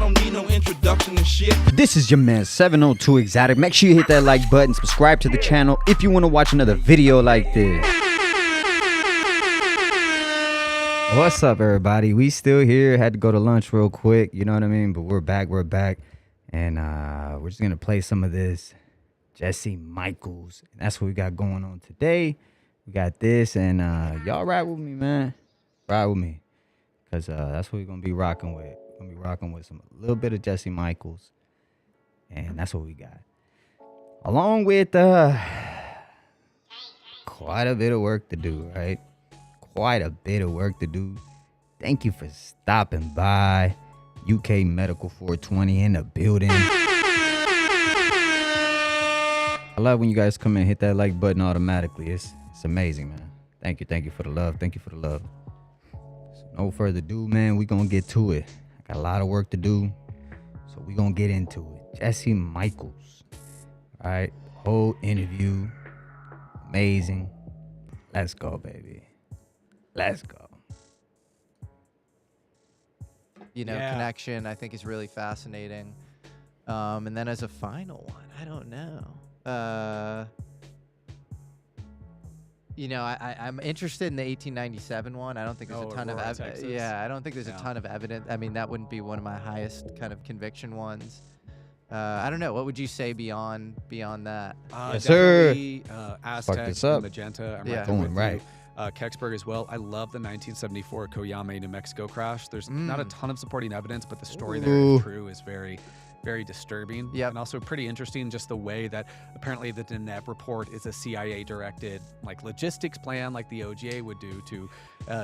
don't need no introduction and shit. This is your man 702 Exotic. Make sure you hit that like button, subscribe to the channel if you want to watch another video like this. What's up, everybody? We still here. Had to go to lunch real quick, you know what I mean? But we're back. And we're just gonna play some of this Jesse Michaels. And that's what we got going on today. We got this, and y'all ride with me, man. Ride with me, because that's what we're gonna be rocking with. We're gonna be rocking with a little bit of Jesse Michaels, and that's what we got, along with quite a bit of work to do, right? Quite a bit of work to do. Thank you for stopping by. UK Medical 420 in the building. I love when you guys come in and hit that like button automatically. It's amazing, man. Thank you for the love. Thank you for the love. So no further ado, man. We gonna get to it. I got a lot of work to do, so we gonna get into it. Jesse Michaels. All right, whole interview, amazing. Let's go, baby. Let's go. Connection, I think, is really fascinating. And then as a final one, I don't know. I'm interested in the 1897 one. I don't think there's a ton of evidence. Yeah, I don't think there's a ton of evidence. I mean, that wouldn't be one of my highest kind of conviction ones. I don't know. What would you say beyond that? Yes, sir. Aztec, up. Magenta. Yeah. Going right. Kecksburg as well. I love the 1974 Coyame, New Mexico crash. There's not a ton of supporting evidence, but the story there, if true, is very, very disturbing. Yep. And also pretty interesting, just the way that apparently the Deneb report is a CIA-directed logistics plan like the OGA would do to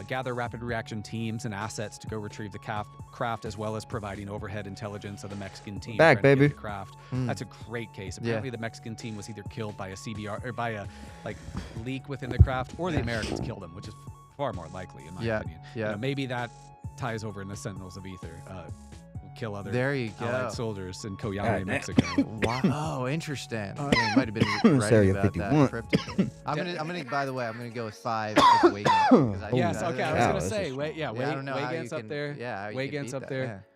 gather rapid reaction teams and assets to go retrieve the craft, as well as providing overhead intelligence of the Mexican team. Back, baby. The craft. That's a great case. Apparently the Mexican team was either killed by a CBR or by a leak within the craft, or the Americans killed them, which is far more likely in my opinion. Yeah. Maybe that ties over in the Sentinels of Ether. Kill other Allied soldiers in Coyame, Mexico. Wow. Oh, interesting. It might have been right about 51. that. Cryptic. I'm gonna. By the way, I'm gonna go with 5 with Wiggins. Yes. Okay. I was gonna say. I don't know Wiggins up there. Yeah. Wiggins up there.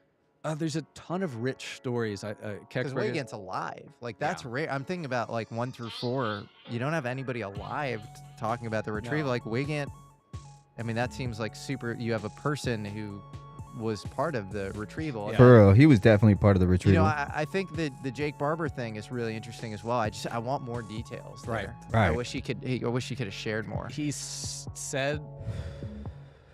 There's a ton of rich stories. Because Wiggins alive. That's rare. I'm thinking about 1 through 4. You don't have anybody alive talking about the retrieval. No. Wiggins. I mean, that seems like super. You have a person who was part of the retrieval. For real, he was definitely part of the retrieval. I think that the Jake Barber thing is really interesting as well. I want more details there. Right. I wish he could have shared more. He's said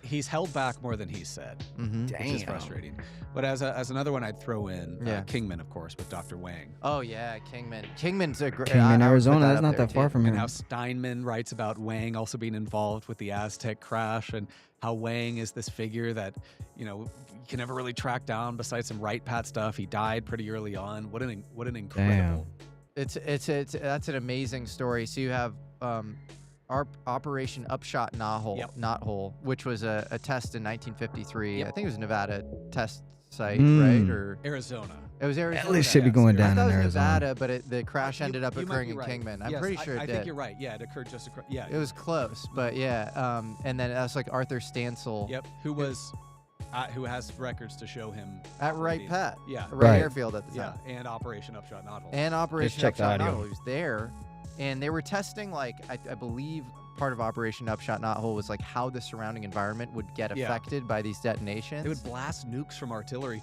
he's held back more than he's said, which is frustrating. But as another one, I'd throw in Kingman, of course, with Dr. Wang. Oh yeah, Kingman. Kingman's a great. Kingman, Arizona. That's not that far from here. And how Steinman writes about Wang also being involved with the Aztec crash, and how Wang is this figure that you can never really track down besides some right pat stuff. He died pretty early on. What an incredible. That's an amazing story. So you have our Operation Upshot Knothole, which was a test in 1953. I think it was a Nevada test site, right? Or Arizona. It was Arizona. At least should be going down in Arizona. Nevada, but the crash ended up occurring in Kingman. I'm pretty sure it did. I think you're right. Yeah, it occurred just across. Yeah, it was close, but yeah. And then that's Arthur Stansel. Yep. Who has records to show him at Wright Pat. Yeah. Wright Airfield at the time. Yeah, and Operation Upshot Knothole. And Operation Upshot Knothole. He was there, and they were testing I believe part of Operation Upshot Knothole was how the surrounding environment would get affected by these detonations. They would blast nukes from artillery.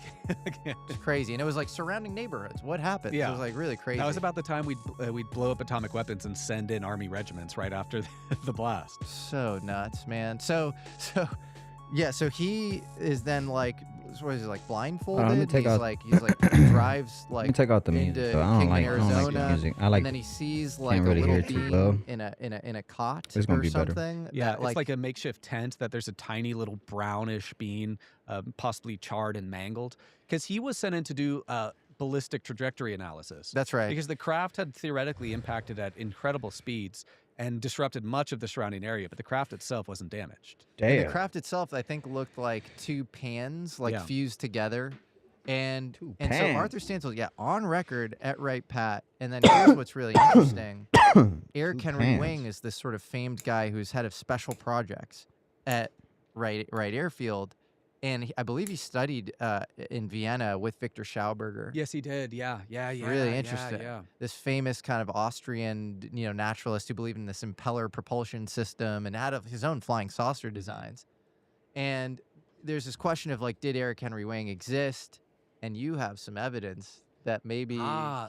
It's crazy, and it was surrounding neighborhoods. What happened? Yeah. It was really crazy. That was about the time we'd blow up atomic weapons and send in army regiments right after the blast. So nuts, man. So he is then what is it, blindfolded? I'm gonna take he's out, he drives let me take out the music. into So I don't like Arizona, the music. and then he sees a really little hear it too low. beam in a cot It's gonna or be better. something. Yeah, that, it's like a makeshift tent that there's a tiny little brownish bean, possibly charred and mangled, because he was sent in to do ballistic trajectory analysis. That's right. Because the craft had theoretically impacted at incredible speeds and disrupted much of the surrounding area, but the craft itself wasn't damaged. And the craft itself, I think, looked like 2 pans fused together. And so Arthur Stansel, on record at Wright Pat. And then here's what's really interesting. Eric Henry Wing is this sort of famed guy who's head of special projects at Wright Airfield. and I believe he studied in Vienna with Victor Schauberger. Yes, he did. Yeah. Really interesting. Yeah. This famous kind of Austrian, naturalist who believed in this impeller propulsion system and had his own flying saucer designs. And there's this question of like, did Eric Henry Wang exist? And you have some evidence that maybe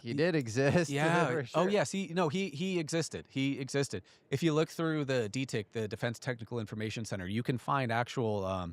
he did exist. Yeah. For Oh, sure. yes. He existed. He existed. If you look through the DTIC, the Defense Technical Information Center, you can find actual,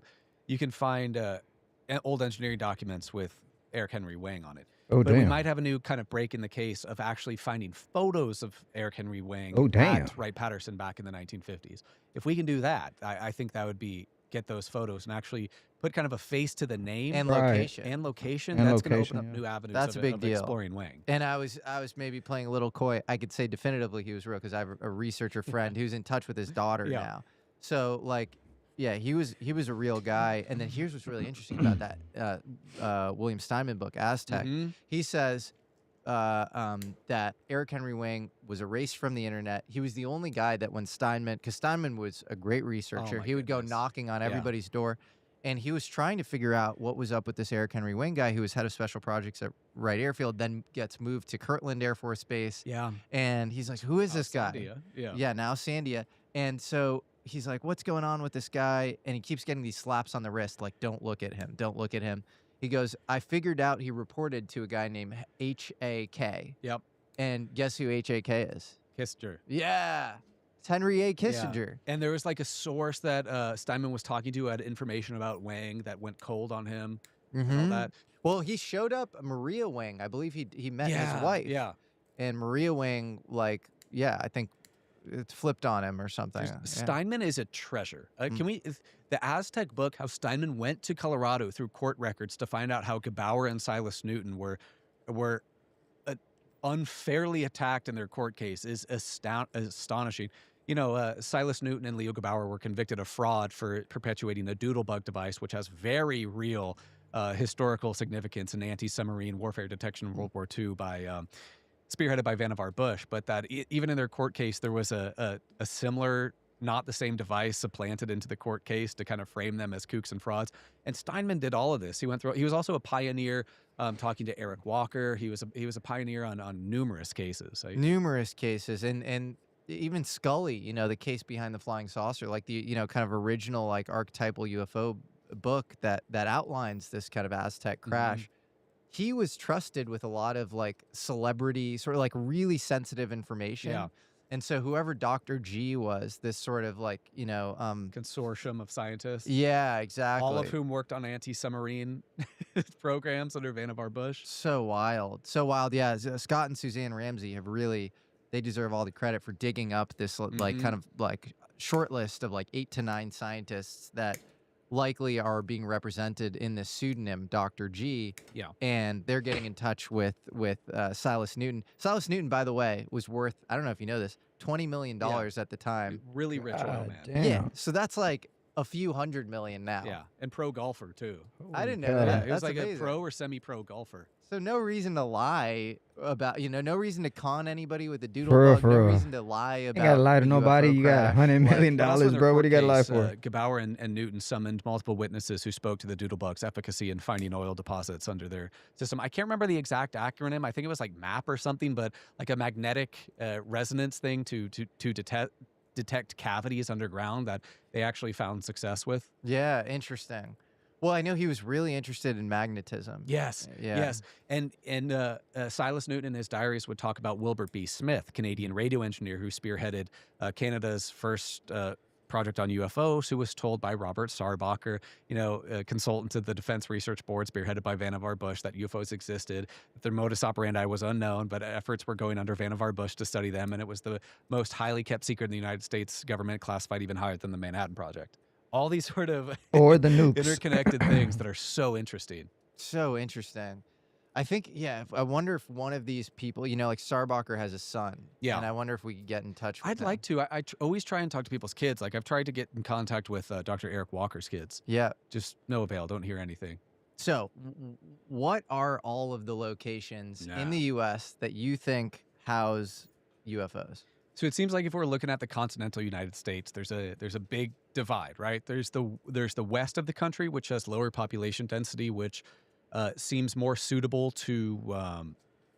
old engineering documents with Eric Henry Wang on it. Oh, But we damn. might have a new kind of break in the case of actually finding photos of Eric Henry Wang Oh, damn. at Wright-Patterson back in the 1950s. If we can do that, I think that would be get those photos and actually put kind of a face to the name And Right. location. and location. And That's going to location, open up yeah. new avenues That's a big of deal. exploring Wang. And I was maybe playing a little coy. I could say definitively he was real because I have a researcher friend who's in touch with his daughter Yeah. now. So like, yeah, he was a real guy. And then here's what's really interesting about that William Steinman book, Aztec. Mhm. He says that Eric Henry Wang was erased from the internet. He was the only guy that when because Steinman was a great researcher, my he would go goodness. knocking on Yeah. everybody's door. And he was trying to figure out what was up with this Eric Henry Wang guy who was head of special projects at Wright Airfield, then gets moved to Kirtland Air Force Base. Yeah. And he's like, who is this guy? Sandia. Yeah. Yeah, now Sandia. And so he's like, what's going on with this guy? And he keeps getting these slaps on the wrist, like, don't look at him. Don't look at him. He goes, I figured out he reported to a guy named H.A.K. Yep. And guess who H.A.K. is? Kissinger. Yeah. It's Henry A. Kissinger. And there was like a source that Steinman was talking to had information about Wang that went cold on him and all Mhm. that. Well, he showed up Maria Wang. I believe he met Yeah, his wife. Yeah. And Maria Wang, like, I think it flipped on him or something. Yeah. Steinman is a treasure. Can we, the Aztec book, how Steinman went to Colorado through court records to find out how Gebauer and Silas Newton were unfairly attacked in their court case is astonishing. Silas Newton and Leo Gebauer were convicted of fraud for perpetuating a doodlebug device, which has very real historical significance in anti-submarine warfare detection in World War II spearheaded by Vannevar Bush. But that even in their court case, there was a similar, not the same device supplanted into the court case to kind of frame them as kooks and frauds. And Steinman did all of this. He went through. He was also a pioneer talking to Eric Walker. He was a pioneer on numerous cases. Numerous cases. And even Scully, the case behind the flying saucer, like the, kind of original, like archetypal UFO book that outlines this kind of Aztec crash. He was trusted with a lot of like celebrity, sort of like really sensitive information. Yeah. And so whoever Dr. G was, this sort of like, Consortium of scientists. Yeah, exactly. All of whom worked on anti-submarine programs under Vannevar Bush. So wild. So wild. Yeah. Scott and Suzanne Ramsey they deserve all the credit for digging up this like kind of like short list of like 8 to 9 scientists that likely are being represented in this pseudonym Dr. G. Yeah. And they're getting in touch with Silas Newton. Silas Newton, by the way, was worth, I don't know if you know this, $20 million at the time. Really rich oil God man. damn. Yeah. So that's like a few $100 million now. Yeah. And pro golfer too. I didn't know Holy that. cow. He was That's like amazing. a pro or semi-pro golfer. So no reason to lie about, no reason to con anybody with a doodle For real, bug. for No real. reason to lie about. You gotta lie to the nobody. UFO You got crash. $100 million, But also in their bro. What do you got court to lie case, for? Gebauer and Newton summoned multiple witnesses who spoke to the doodlebug's efficacy in finding oil deposits under their system. I can't remember the exact acronym. I think it was like MAP or something, but like a magnetic resonance thing to detect cavities underground that they actually found success with. Yeah, interesting. Well, I know he was really interested in magnetism. Yes, Yeah. yes. And Silas Newton in his diaries would talk about Wilbert B. Smith, Canadian radio engineer who spearheaded Canada's first project on UFOs, who was told by Robert Sarbacher, a consultant to the Defense Research Board, spearheaded by Vannevar Bush, that UFOs existed, that their modus operandi was unknown, but efforts were going under Vannevar Bush to study them, and it was the most highly kept secret in the United States government, classified even higher than the Manhattan Project. All these sort of Or the nukes. interconnected things that are so interesting. So interesting. I think, I wonder if one of these people, like Sarbacher has a son. Yeah. And I wonder if we could get in touch with I'd him. like to. I always try and talk to people's kids. Like I've tried to get in contact with Dr. Eric Walker's kids. Yeah. Just no avail. Don't hear anything. So, what are all of the locations Yeah. in the U.S. that you think house UFOs? So it seems like if we're looking at the continental United States, there's a big divide, right? There's the west of the country, which has lower population density, which seems more suitable to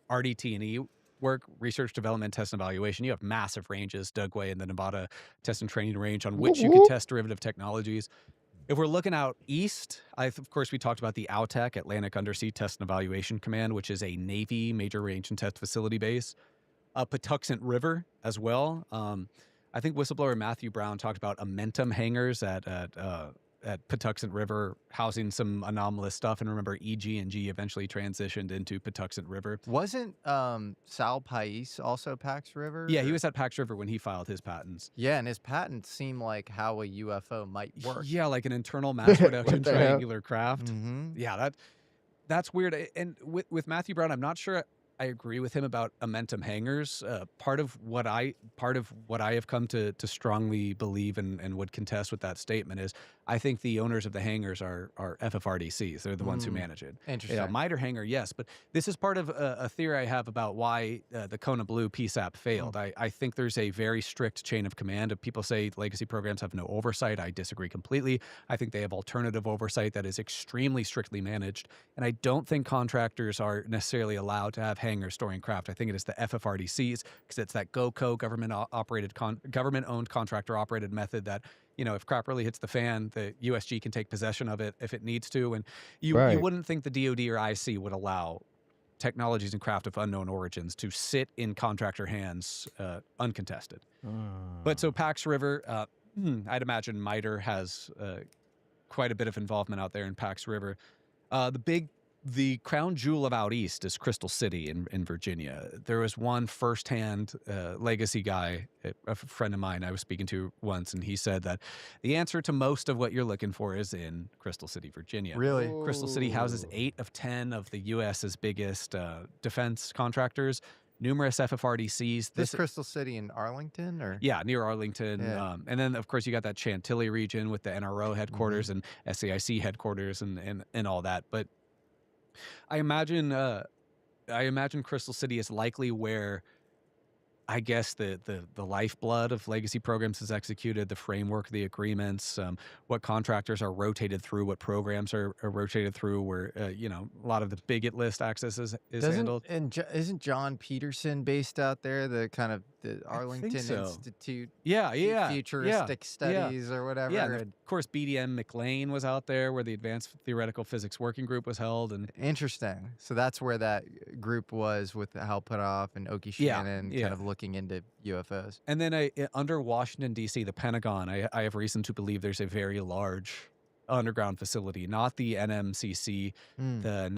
RDT&E work, research, development, test, and evaluation. You have massive ranges, Dugway and the Nevada Test and Training Range, on which you can test derivative technologies. If we're looking out east, of course, we talked about the AUTEC, Atlantic Undersea Test and Evaluation Command, which is a Navy major range and test facility base. Patuxent River as well. I think whistleblower Matthew Brown talked about Amentum hangars at Patuxent River housing some anomalous stuff. And remember, EG&G eventually transitioned into Patuxent River. Wasn't Sal Pais also Pax River? Yeah, he was at Pax River when he filed his patents. Yeah, and his patents seem like how a UFO might work. Yeah, like an internal mass production the hell? triangular craft. Mm-hmm. Yeah, that's weird. And with Matthew Brown, I'm not sure I agree with him about Amentum hangars. Part of what I have come to strongly believe and would contest with that statement is I think the owners of the hangars are FFRDCs. They're the ones who manage it. Interesting. Yeah, MITRE hangar, yes, but this is part of a theory I have about why the Kona Blue PSAP failed. I think there's a very strict chain of command. People say legacy programs have no oversight. I disagree completely. I think they have alternative oversight that is extremely strictly managed, and I don't think contractors are necessarily allowed to have hangars storing craft. I think it is the FFRDCs because it's that GOCO government-owned contractor-operated method that, you know, if crap really hits the fan, the USG can take possession of it if it needs to. And you wouldn't think the DoD or IC would allow technologies and craft of unknown origins to sit in contractor hands uncontested. But so Pax River, I'd imagine MITRE has quite a bit of involvement out there in Pax River. The crown jewel of out east is Crystal City in Virginia. There was one firsthand legacy guy, a friend of mine I was speaking to once, and he said that the answer to most of what you're looking for is in Crystal City, Virginia. Really? Crystal City houses 8 of 10 of the U.S.'s biggest defense contractors, numerous FFRDCs. This Crystal City in Arlington? Or? Yeah, near Arlington. Yeah. And then, of course, you got that Chantilly region with the NRO headquarters and SAIC headquarters and all that. But I imagine Crystal City is likely where, I guess, the lifeblood of legacy programs is executed, the framework, the agreements, what contractors are rotated through, what programs are rotated through, where a lot of the bigot list access is handled. And isn't John Peterson based out there? The kind of the Arlington Institute, futuristic studies or whatever. Yeah, and of course BDM McLean was out there where the Advanced Theoretical Physics Working Group was held. And interesting. So that's where that group was with Hal Puthoff and Oki Shannon, kind of looking into UFOs. And then under Washington D.C., the Pentagon, I have reason to believe there's a very large underground facility, not the NMCC, the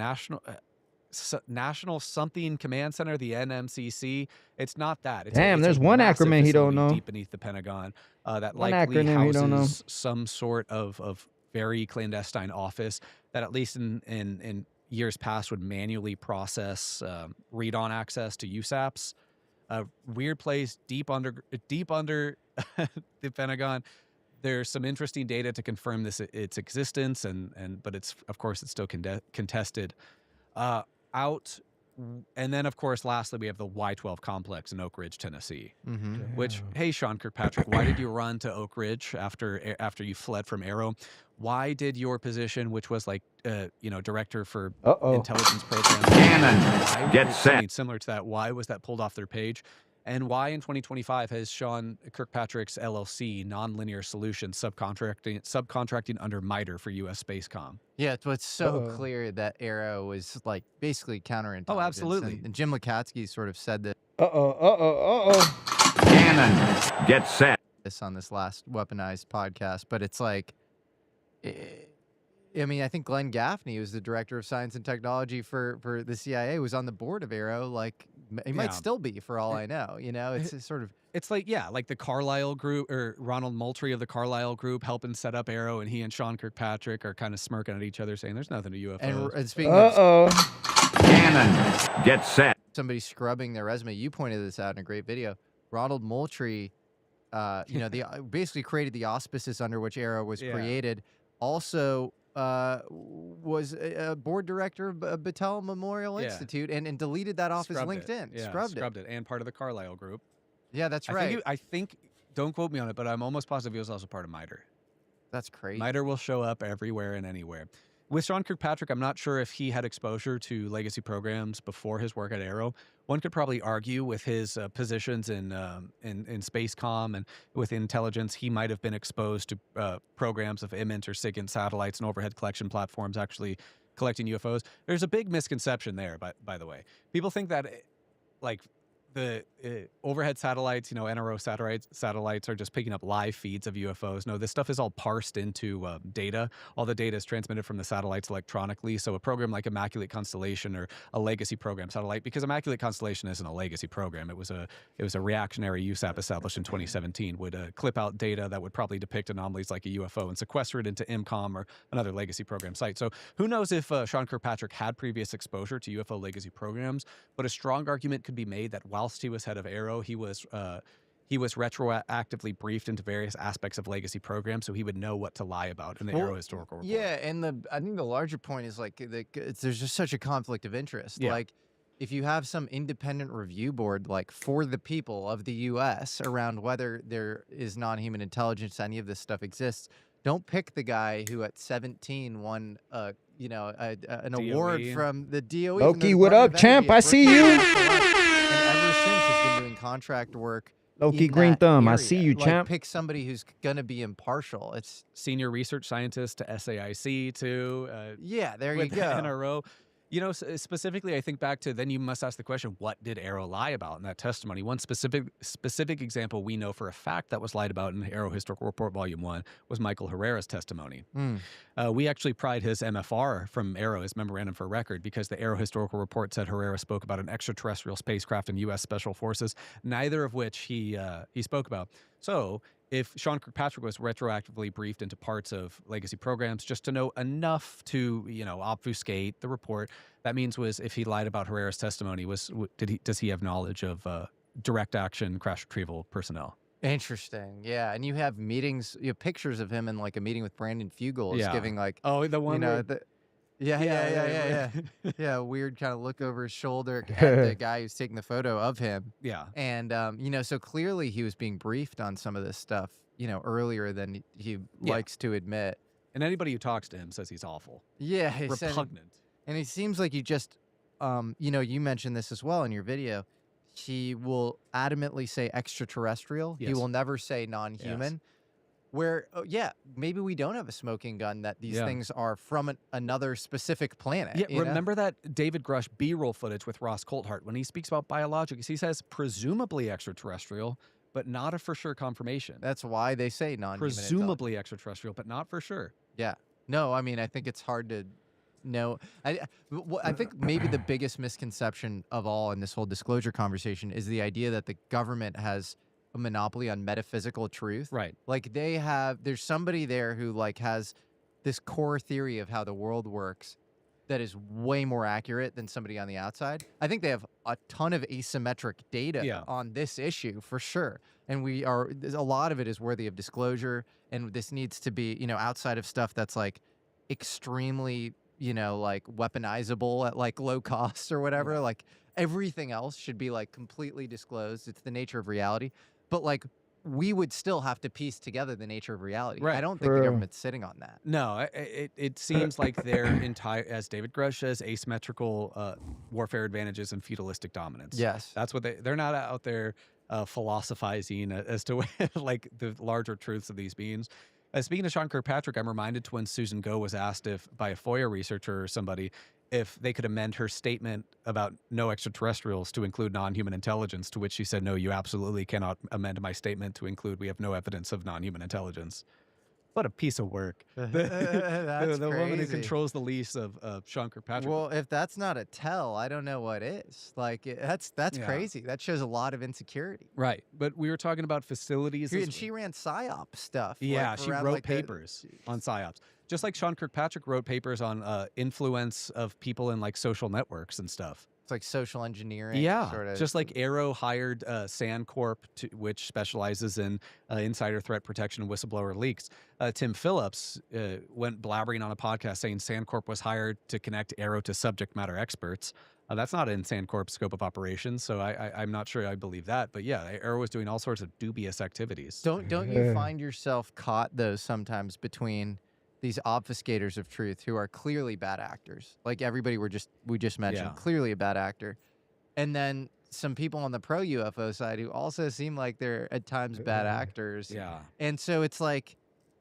National Something Command Center, the NMCC. It's not that. It's there's one acronym he don't know. Deep beneath the Pentagon, that one likely acronym he don't know. houses some sort of very clandestine office that, at least in years past, would manually process read-on access to USAPs. A weird place deep under the Pentagon. There's some interesting data to confirm its existence, but it's still contested. And then, of course, lastly, we have the Y-12 complex in Oak Ridge, Tennessee. Which, hey, Sean Kirkpatrick, why did you run to Oak Ridge after you fled from Arrow? Why did your position, which was like, director for intelligence programs, Cannon, get set. Similar to that, why was that pulled off their page? And why in 2025 has Sean Kirkpatrick's LLC, Nonlinear Solutions, subcontracting under MITRE for U.S. Spacecom? Yeah, it's so clear that Arrow was like basically counterintelligence. Oh, absolutely. And Jim Lukatsky sort of said that. Cannon, get set. This on this last weaponized podcast, but it's like, I mean, I think Glenn Gaffney, who's the director of science and technology for the CIA, was on the board of Arrow. Like, he might still be, for all I know. It's sort of. It's like the Carlyle group, or Ronald Moultrie of the Carlyle group, helping set up Arrow, and he and Sean Kirkpatrick are kind of smirking at each other, saying, "There's nothing to UFOs." And speaking of Cannon, get set. Somebody scrubbing their resume. You pointed this out in a great video. Ronald Moultrie, basically created the auspices under which Arrow was created. Also, was a board director of Battelle Memorial Institute and deleted that off his LinkedIn. Scrubbed it. And part of the Carlyle group. Yeah, that's right. I think, don't quote me on it, but I'm almost positive he was also part of MITRE. That's crazy. MITRE will show up everywhere and anywhere. With Sean Kirkpatrick, I'm not sure if he had exposure to legacy programs before his work at Arrow. One could probably argue with his positions in Spacecom and with intelligence, he might have been exposed to programs of IMINT or SIGINT satellites and overhead collection platforms actually collecting UFOs. There's a big misconception there, by the way. People think that, like, the overhead satellites, NRO satellites are just picking up live feeds of UFOs. No, this stuff is all parsed into data. All the data is transmitted from the satellites electronically. So a program like Immaculate Constellation or a legacy program satellite, because Immaculate Constellation isn't a legacy program. It was a reactionary USAP established in 2017, would clip out data that would probably depict anomalies like a UFO and sequester it into IMCOM or another legacy program site. So who knows if Sean Kirkpatrick had previous exposure to UFO legacy programs, but a strong argument could be made that whilst he was head of Arrow, he was retroactively briefed into various aspects of legacy programs, so he would know what to lie about in the Arrow historical report. Yeah, and I think the larger point is like there's just such a conflict of interest. Yeah. Like, if you have some independent review board, like for the people of the U.S. around whether there is non-human intelligence, any of this stuff exists, don't pick the guy who at 17 won an award from the DOE. Loki, what up, champ? I see you. And ever since has been doing contract work. Loki Green Thumb, I see you, like, champ. Pick somebody who's gonna be impartial. It's senior research scientist to SAIC too. Yeah, there you with go. NRO. Specifically, I think back to then you must ask the question, what did Arrow lie about in that testimony? One specific example we know for a fact that was lied about in Arrow Historical Report Volume 1 was Michael Herrera's testimony. We actually pried his MFR from Arrow, his Memorandum for Record, because the Arrow Historical Report said Herrera spoke about an extraterrestrial spacecraft and U.S. Special Forces, neither of which he spoke about. So if Sean Kirkpatrick was retroactively briefed into parts of legacy programs just to know enough to, obfuscate the report, that means if he lied about Herrera's testimony, does he have knowledge of direct action crash retrieval personnel? Interesting. Yeah, and you have meetings, pictures of him in like a meeting with Brandon Fugel, giving like the one yeah, weird kind of look over his shoulder at the guy who's taking the photo of him. Yeah. And so clearly he was being briefed on some of this stuff, earlier than he likes to admit. And anybody who talks to him says he's awful. Yeah, he repugnant. And he seems like you just you mentioned this as well in your video. He will adamantly say extraterrestrial. Yes. He will never say non-human. Yes. Where, maybe we don't have a smoking gun that these things are from another specific planet. Yeah, remember that David Grush B-roll footage with Ross Coulthart when he speaks about biologics, he says presumably extraterrestrial, but not a for sure confirmation. That's why they say non-human. Presumably extraterrestrial, but not for sure. Yeah. No, I mean, I think it's hard to know. I think maybe the biggest misconception of all in this whole disclosure conversation is the idea that the government has a monopoly on metaphysical truth. Right. Like there's somebody there who like has this core theory of how the world works that is way more accurate than somebody on the outside. I think they have a ton of asymmetric data on this issue for sure. And a lot of it is worthy of disclosure, and this needs to be, outside of stuff that's like extremely, like weaponizable at like low cost or whatever. Like everything else should be like completely disclosed. It's the nature of reality. But like we would still have to piece together the nature of reality. Right. I don't think the government's sitting on that. No, it seems like their entire, as David Grush says, asymmetrical warfare advantages and feudalistic dominance. Yes. That's what they're not out there philosophizing as to like the larger truths of these beings. Speaking of Sean Kirkpatrick, I'm reminded to when Susan Go was asked by a FOIA researcher or somebody if they could amend her statement about no extraterrestrials to include non-human intelligence, to which she said, no, you absolutely cannot amend my statement to include we have no evidence of non-human intelligence. What a piece of work. That's the woman who crazy. controls the lease of Sean Kirkpatrick. Well, if that's not a tell, I don't know what is. Like that's crazy. That shows a lot of insecurity. Right. But we were talking about facilities. And she ran PSYOP stuff. Yeah, like, she around, wrote like, papers on PSYOPs. Just like Sean Kirkpatrick wrote papers on influence of people in like social networks and stuff. It's like social engineering. Yeah, sort of. just like Arrow hired Sandcorp, which specializes in insider threat protection and whistleblower leaks. Tim Phillips went blabbering on a podcast saying Sandcorp was hired to connect Arrow to subject matter experts. That's not in Sandcorp's scope of operations, so I'm not sure I believe that. But yeah, Arrow was doing all sorts of dubious activities. Don't you find yourself caught though sometimes between these obfuscators of truth who are clearly bad actors, like everybody we just mentioned, clearly a bad actor, and then some people on the pro UFO side who also seem like they're at times bad actors. Yeah, and so it's like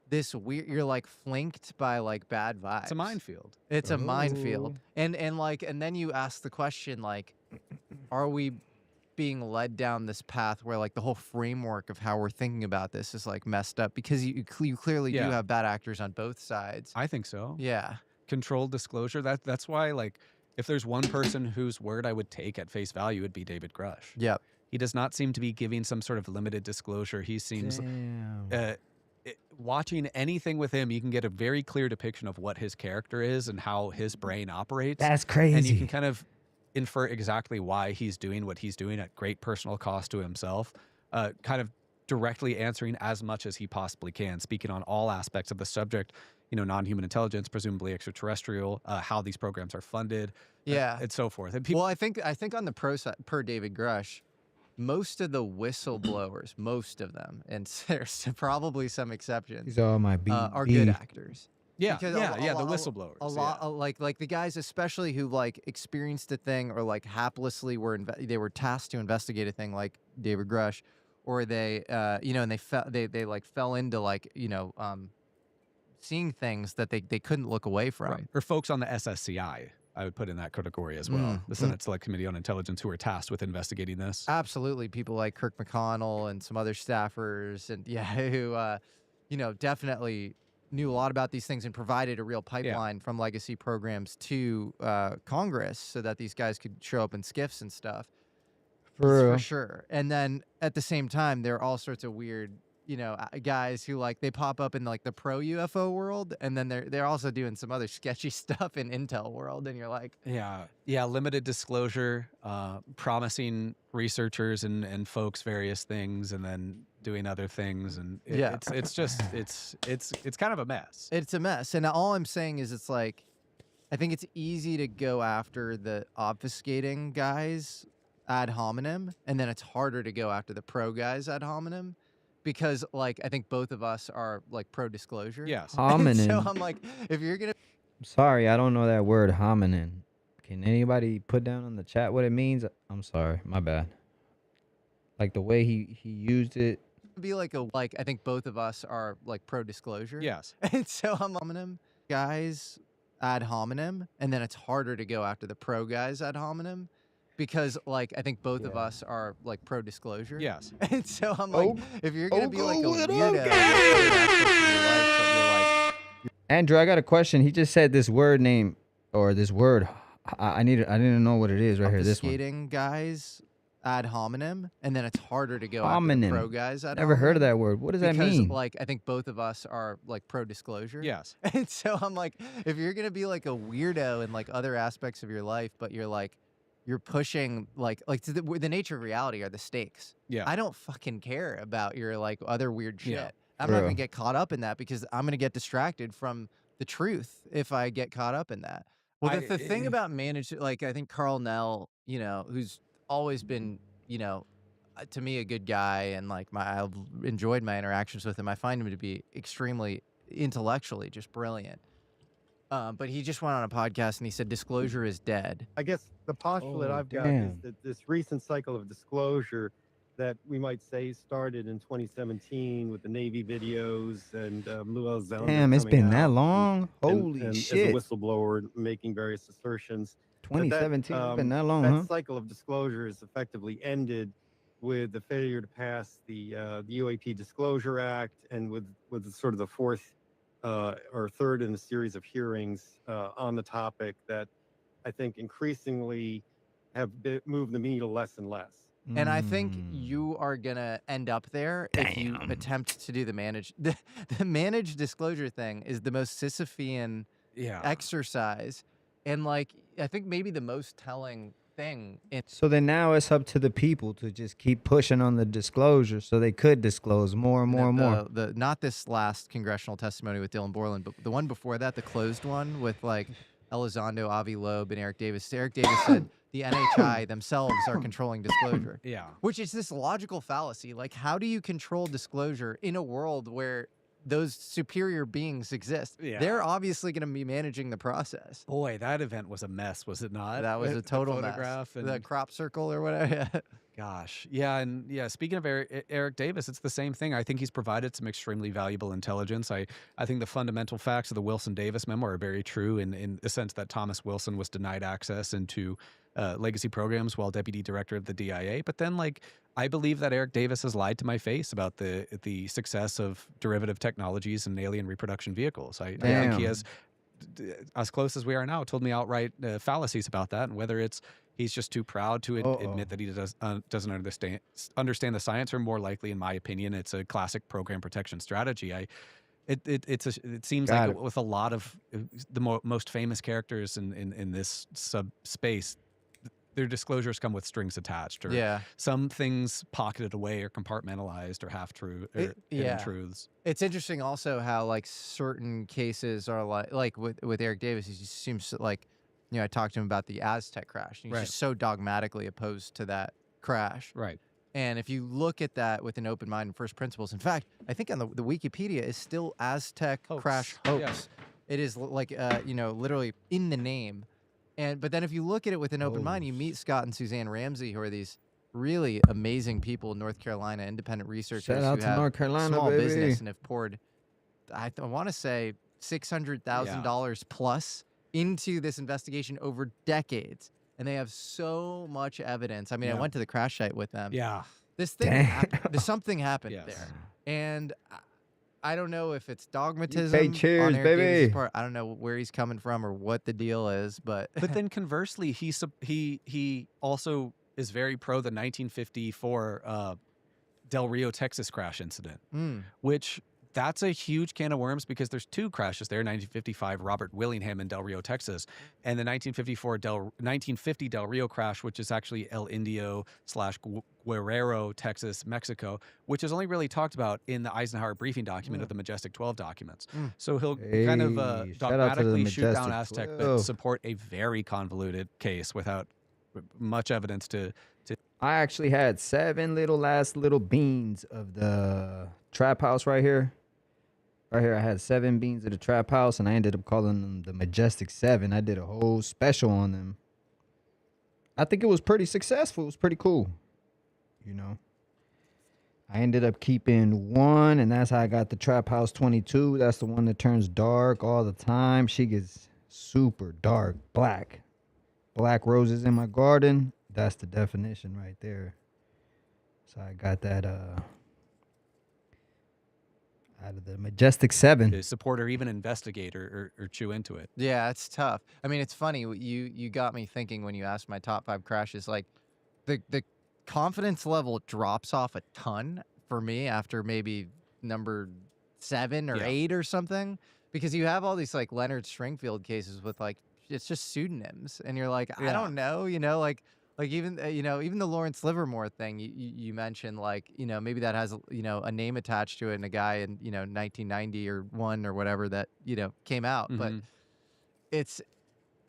this weird. You're like flanked by like bad vibes. it's a minefield. It's a minefield, and then you ask the question like, are we being led down this path where like the whole framework of how we're thinking about this is like messed up because you clearly do have bad actors on both sides. I think so. Yeah. Controlled disclosure. That's why, like, if there's one person whose word I would take at face value, it'd be David Grush. Yep. He does not seem to be giving some sort of limited disclosure. He seems watching anything with him, you can get a very clear depiction of what his character is and how his brain operates. That's crazy. And you can kind of infer exactly why he's doing what he's doing at great personal cost to himself, kind of directly answering as much as he possibly can, speaking on all aspects of the subject, non-human intelligence, presumably extraterrestrial, how these programs are funded, and so forth. And well, I think on the per David Grush, most of the whistleblowers, most of them, and there's probably some exceptions, These all my are good actors. Yeah, Because the whistleblowers. A lot, like the guys, especially who like experienced a thing or like haplessly they were tasked to investigate a thing, like David Grush, or they, and they like fell into like seeing things that they couldn't look away from. Right. Or folks on the SSCI, I would put in that category as well. The Senate Select Committee on Intelligence, who are tasked with investigating this. Absolutely, people like Kirk McConnell and some other staffers, and who, definitely knew a lot about these things and provided a real pipeline from legacy programs to Congress so that these guys could show up in skiffs and stuff. For sure. And then at the same time, there are all sorts of weird, guys who like they pop up in like the pro UFO world, and then they're also doing some other sketchy stuff in Intel world, and you're like, limited disclosure, promising researchers and folks various things, and then doing other things, and it's just it's kind of a mess. It's a mess, and all I'm saying is it's like, I think it's easy to go after the obfuscating guys ad hominem, and then it's harder to go after the pro guys ad hominem. Because, like, I think both of us are, like, pro-disclosure. Yes. Hominin. So I'm like, if you're going to... Sorry, I don't know that word, hominin. Can anybody put down in the chat what it means? I'm sorry, my bad. Like, the way he used it. Be like I think both of us are, like, pro-disclosure. Yes. And so I'm hominem guys ad hominem, and then it's harder to go after the pro guys ad hominem. Because, like, I think both of us are, like, pro-disclosure. Yes. And so I'm like, if you're going to be, like, a weirdo... Andrew, I got a question. He just said this word name, or this word. I didn't know what it is right here. This one. Obfuscating guys ad hominem, and then it's harder to go after the pro guys ad hominem. Never heard of that word. What does that mean? Because, like, I think both of us are, like, pro-disclosure. Yes. And so I'm like, if you're going to be, like, a weirdo in, like, other aspects of your life, but you're, like, you're pushing like the nature of reality are the stakes. Yeah. I don't fucking care about your like other weird shit. Yeah. I'm not gonna get caught up in that because I'm gonna get distracted from the truth if I get caught up in that. Well, the thing about like I think Carl Nell, who's always been, to me a good guy, and like I've enjoyed my interactions with him. I find him to be extremely intellectually just brilliant. But he just went on a podcast and he said disclosure is dead. I guess the postulate I've got is that this recent cycle of disclosure that we might say started in 2017 with the Navy videos and Lou Alzheimer. Damn, it's been that long? Holy shit. As a whistleblower making various assertions. 2017, it's been that long, that cycle of disclosure is effectively ended with the failure to pass the UAP Disclosure Act, and with sort of the fourth or third in a series of hearings on the topic that I think increasingly have moved the needle less and less. And I think you are going to end up there if you attempt to do the managed disclosure thing is the most Sisyphean exercise. And like, I think maybe the most telling thing. So then now it's up to the people to just keep pushing on the disclosure so they could disclose more and more and more. The not this last congressional testimony with Dylan Borland, but the one before that, the closed one with like Elizondo, Avi Loeb, and Eric Davis. Eric Davis said the NHI themselves are controlling disclosure. Yeah. Which is this logical fallacy. Like, how do you control disclosure in a world where those superior beings exist? Yeah. They're obviously going to be managing the process. Boy, that event was a mess, was it not? That was a total mess. photograph and The crop circle or whatever. Gosh, yeah, and yeah. Speaking of Eric Davis, it's the same thing. I think he's provided some extremely valuable intelligence. I think the fundamental facts of the Wilson Davis memo are very true in the sense that Thomas Wilson was denied access into legacy programs while deputy director of the DIA. But then, like, I believe that Eric Davis has lied to my face about the success of derivative technologies and alien reproduction vehicles. I think he has, as close as we are now, told me outright fallacies about that, and whether it's he's just too proud to admit that he doesn't understand the science, or more likely, in my opinion, it's a classic program protection strategy. It seems like with a lot of the most famous characters in this subspace, their disclosures come with strings attached, or some things pocketed away or compartmentalized or half-true or hidden truths. It's interesting also how like certain cases are like with Eric Davis, he just seems like, you know, I talked to him about the Aztec crash. And he's just so dogmatically opposed to that crash. Right. And if you look at that with an open mind and first principles, in fact, I think on the Wikipedia is still Aztec crash hoax. Yeah. It is like, you know, literally in the name. But then if you look at it with an open mind, you meet Scott and Suzanne Ramsey, who are these really amazing people in North Carolina, independent researchers Shout out who to have North Carolina, small baby. business and have poured, I want to say, $600,000 plus into this investigation over decades. And they have so much evidence. I mean, I went to the crash site with them. Yeah. This thing happened. Something happened there. And I don't know if it's dogmatism. Hey, cheers, on Eric baby. Davis's part. I don't know where he's coming from or what the deal is, but then conversely, he also is very pro the 1954 Del Rio, Texas crash incident, which that's a huge can of worms because there's two crashes there: 1955 Robert Willingham in Del Rio, Texas, and the 1950 Del Rio crash, which is actually El Indio / Guerrero, Texas, Mexico, which is only really talked about in the Eisenhower briefing document of the Majestic 12 documents. So he'll kind of dogmatically shoot down Aztec, but support a very convoluted case without much evidence to. I actually had 7 little beans of the trap house right here. Right here, I had 7 beans of the trap house, and I ended up calling them the Majestic 7. I did a whole special on them. I think it was pretty successful. It was pretty cool. You know, I ended up keeping 1, and that's how I got the Trap House 22. That's the one that turns dark all the time. She gets super dark, black roses in my garden. That's the definition right there. So I got that out of the Majestic 7. To support or even investigate or chew into it. Yeah, it's tough. I mean, it's funny. You got me thinking when you asked my top 5 crashes. Like, the confidence level drops off a ton for me after maybe number 7 or 8 or something, because you have all these like Leonard Stringfield cases with like it's just pseudonyms, and you're like, I don't know, you know, like even you know, even the Lawrence Livermore thing you mentioned, like, you know, maybe that has, you know, a name attached to it and a guy in, you know, 1990 or 1 or whatever that, you know, came out, but it's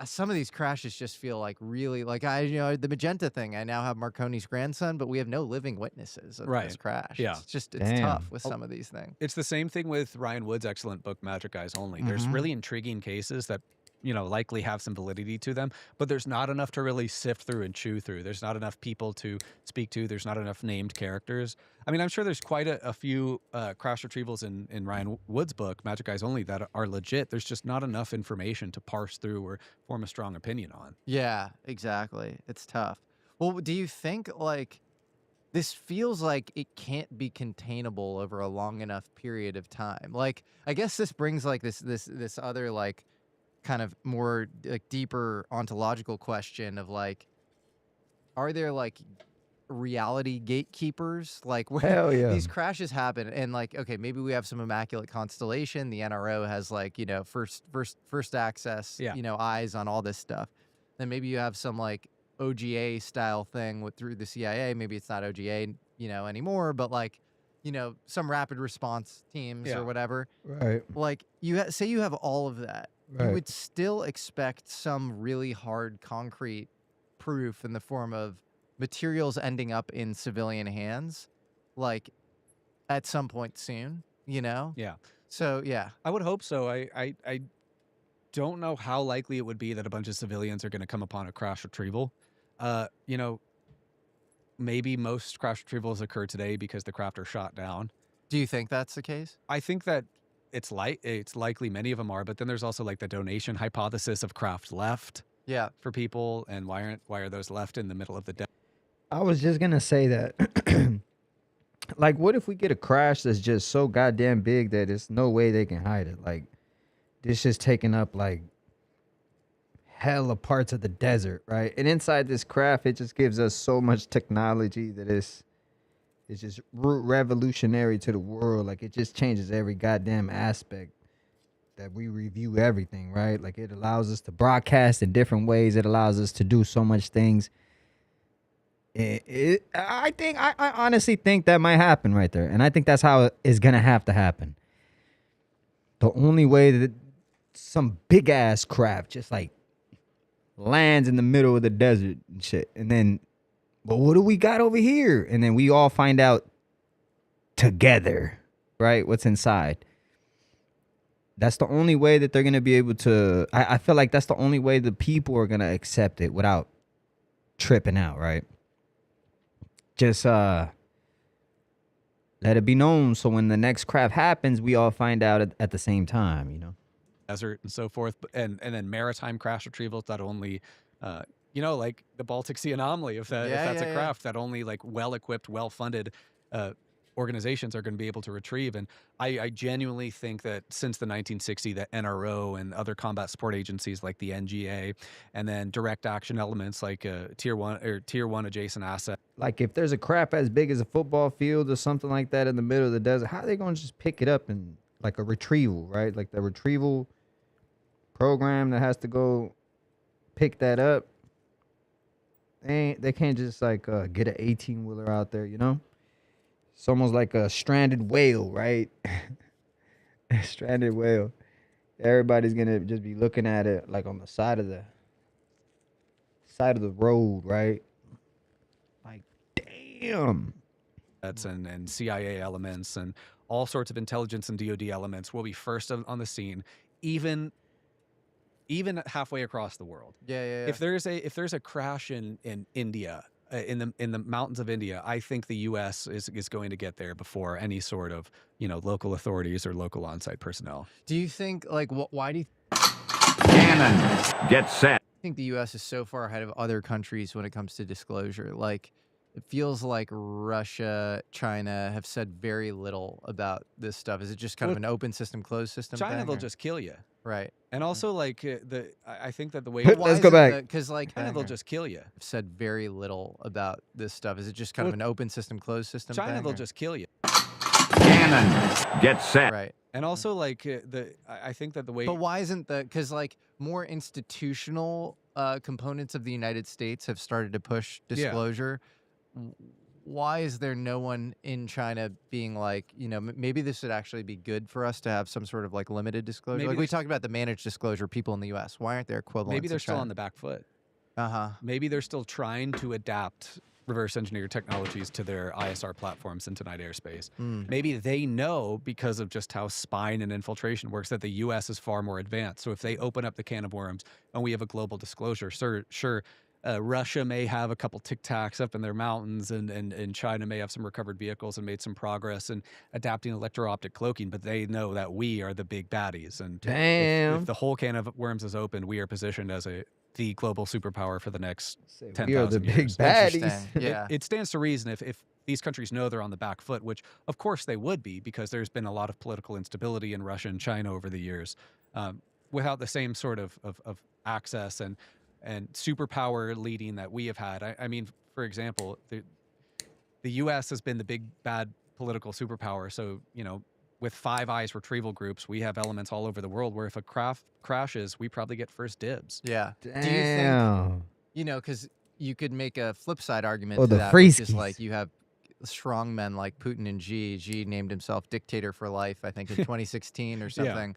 some of these crashes just feel like really like you know, the Magenta thing. I now have Marconi's grandson, but we have no living witnesses of this crash. Yeah. It's just it's tough with some of these things. It's the same thing with Ryan Wood's excellent book, Magic Eyes Only. There's really intriguing cases that, you know, likely have some validity to them, but there's not enough to really sift through and chew through. There's not enough people to speak to. There's not enough named characters. I mean, I'm sure there's quite a few crash retrievals in Ryan Wood's book, Magic Eyes Only, that are legit. There's just not enough information to parse through or form a strong opinion on. Yeah, exactly. It's tough. Well, do you think like this feels like it can't be containable over a long enough period of time? Like, I guess this brings like this other like kind of more like deeper ontological question of like, are there like reality gatekeepers, like where these crashes happen and like, okay, maybe we have some immaculate constellation, the NRO has like, first access, eyes on all this stuff. Then maybe you have some like OGA style thing through the CIA. Maybe it's not OGA, anymore, but like, some rapid response teams Yeah. or whatever. Right. Like say you have all of that, you Right. would still expect some really hard concrete proof in the form of materials ending up in civilian hands, like at some point soon, Yeah. So yeah, I would hope so. I don't know how likely it would be that a bunch of civilians are going to come upon a crash retrieval. You know, maybe most crash retrievals occur today because the craft are shot down. do you think that's the case? I think that it's likely many of them are, but then there's also like the donation hypothesis of craft left Yeah. for people, and why are those left in the middle of the desert? I was just gonna say that. Like, what if we get a crash that's just so goddamn big that there's no way they can hide it? Like, this just taking up like hella parts of the desert, right? And inside this craft, it just gives us so much technology that it's just revolutionary to the world. Like, it just changes every goddamn aspect that we review everything, right? Like, it allows us to broadcast in different ways. It allows us to do so much things. I honestly think that might happen right there, and I think that's how it's gonna have to happen. The only way that some big ass craft just like lands in the middle of the desert and shit, and then, but what do we got over here? And then we all find out together, right? What's inside. That's the only way that they're gonna be able to. I feel like that's the only way the people are gonna accept it without tripping out, right? Just let it be known, so when the next craft happens, we all find out at the same time, Desert and so forth, and then maritime crash retrievals that only, like the Baltic Sea anomaly, if that's a craft that only like well-equipped, well-funded organizations are going to be able to retrieve. And I genuinely think that since the 1960s, that NRO and other combat support agencies like the NGA, and then direct action elements like tier one adjacent asset. Like, if there's a craft as big as a football field or something like that in the middle of the desert, how are they going to just pick it up and like a retrieval, right? Like the retrieval program that has to go pick that up. They can't just like get an 18-wheeler out there, It's almost like a stranded whale, right? A stranded whale. Everybody's gonna just be looking at it like on the side of the road, right? Like, damn. And CIA elements and all sorts of intelligence and DoD elements will be first on the scene, even halfway across the world. Yeah. If there's a crash in India, in the mountains of India, I think the U.S. is going to get there before any sort of local authorities or local on-site personnel. Do you think why do you Cannon. Get set. think the U.S. is so far ahead of other countries when it comes to disclosure? Like, it feels like Russia, China have said very little about this stuff. Is it just kind of an open system, closed system China, thing? they'll just kill you. Right. And also, like, I think that the way Let's go back. Because China, they'll just kill you. have said very little about this stuff. Is it just kind of an open system, closed system China, thing? they'll just kill you. Cannon. Get set. Right. And also, like, I think that the way. But why isn't because more institutional components of the United States have started to push disclosure? Why is there no one in China being like, maybe this would actually be good for us to have some sort of like limited disclosure? Maybe Like we talked about the managed disclosure people in the U.S. Why aren't there equivalents? Maybe they're in still China? on the back foot. Uh-huh. Maybe they're still trying to adapt reverse engineered technologies to their ISR platforms into night airspace. Maybe they know, because of just how spying and infiltration works, that the U.S. is far more advanced. So if they open up the can of worms and we have a global disclosure, sure, Russia may have a couple Tic Tacs up in their mountains, and China may have some recovered vehicles and made some progress in adapting electro-optic cloaking, but they know that we are the big baddies. And Damn. if the whole can of worms is open, we are positioned as the global superpower for the next We are 10,000 the big years. baddies. Interesting. Yeah. It stands to reason if these countries know they're on the back foot, which of course they would be, because there's been a lot of political instability in Russia and China over the years, without the same sort of access and superpower leading that we have had. I mean, for example, the U.S. has been the big bad political superpower. So, with Five Eyes retrieval groups, we have elements all over the world where if a craft crashes, we probably get first dibs. Yeah. Damn. Do you think, because you could make a flip side argument Oh, to the that, which is Freeskies. like you have strong men like Putin and Xi. Xi named himself dictator for life, I think, in 2016 or something,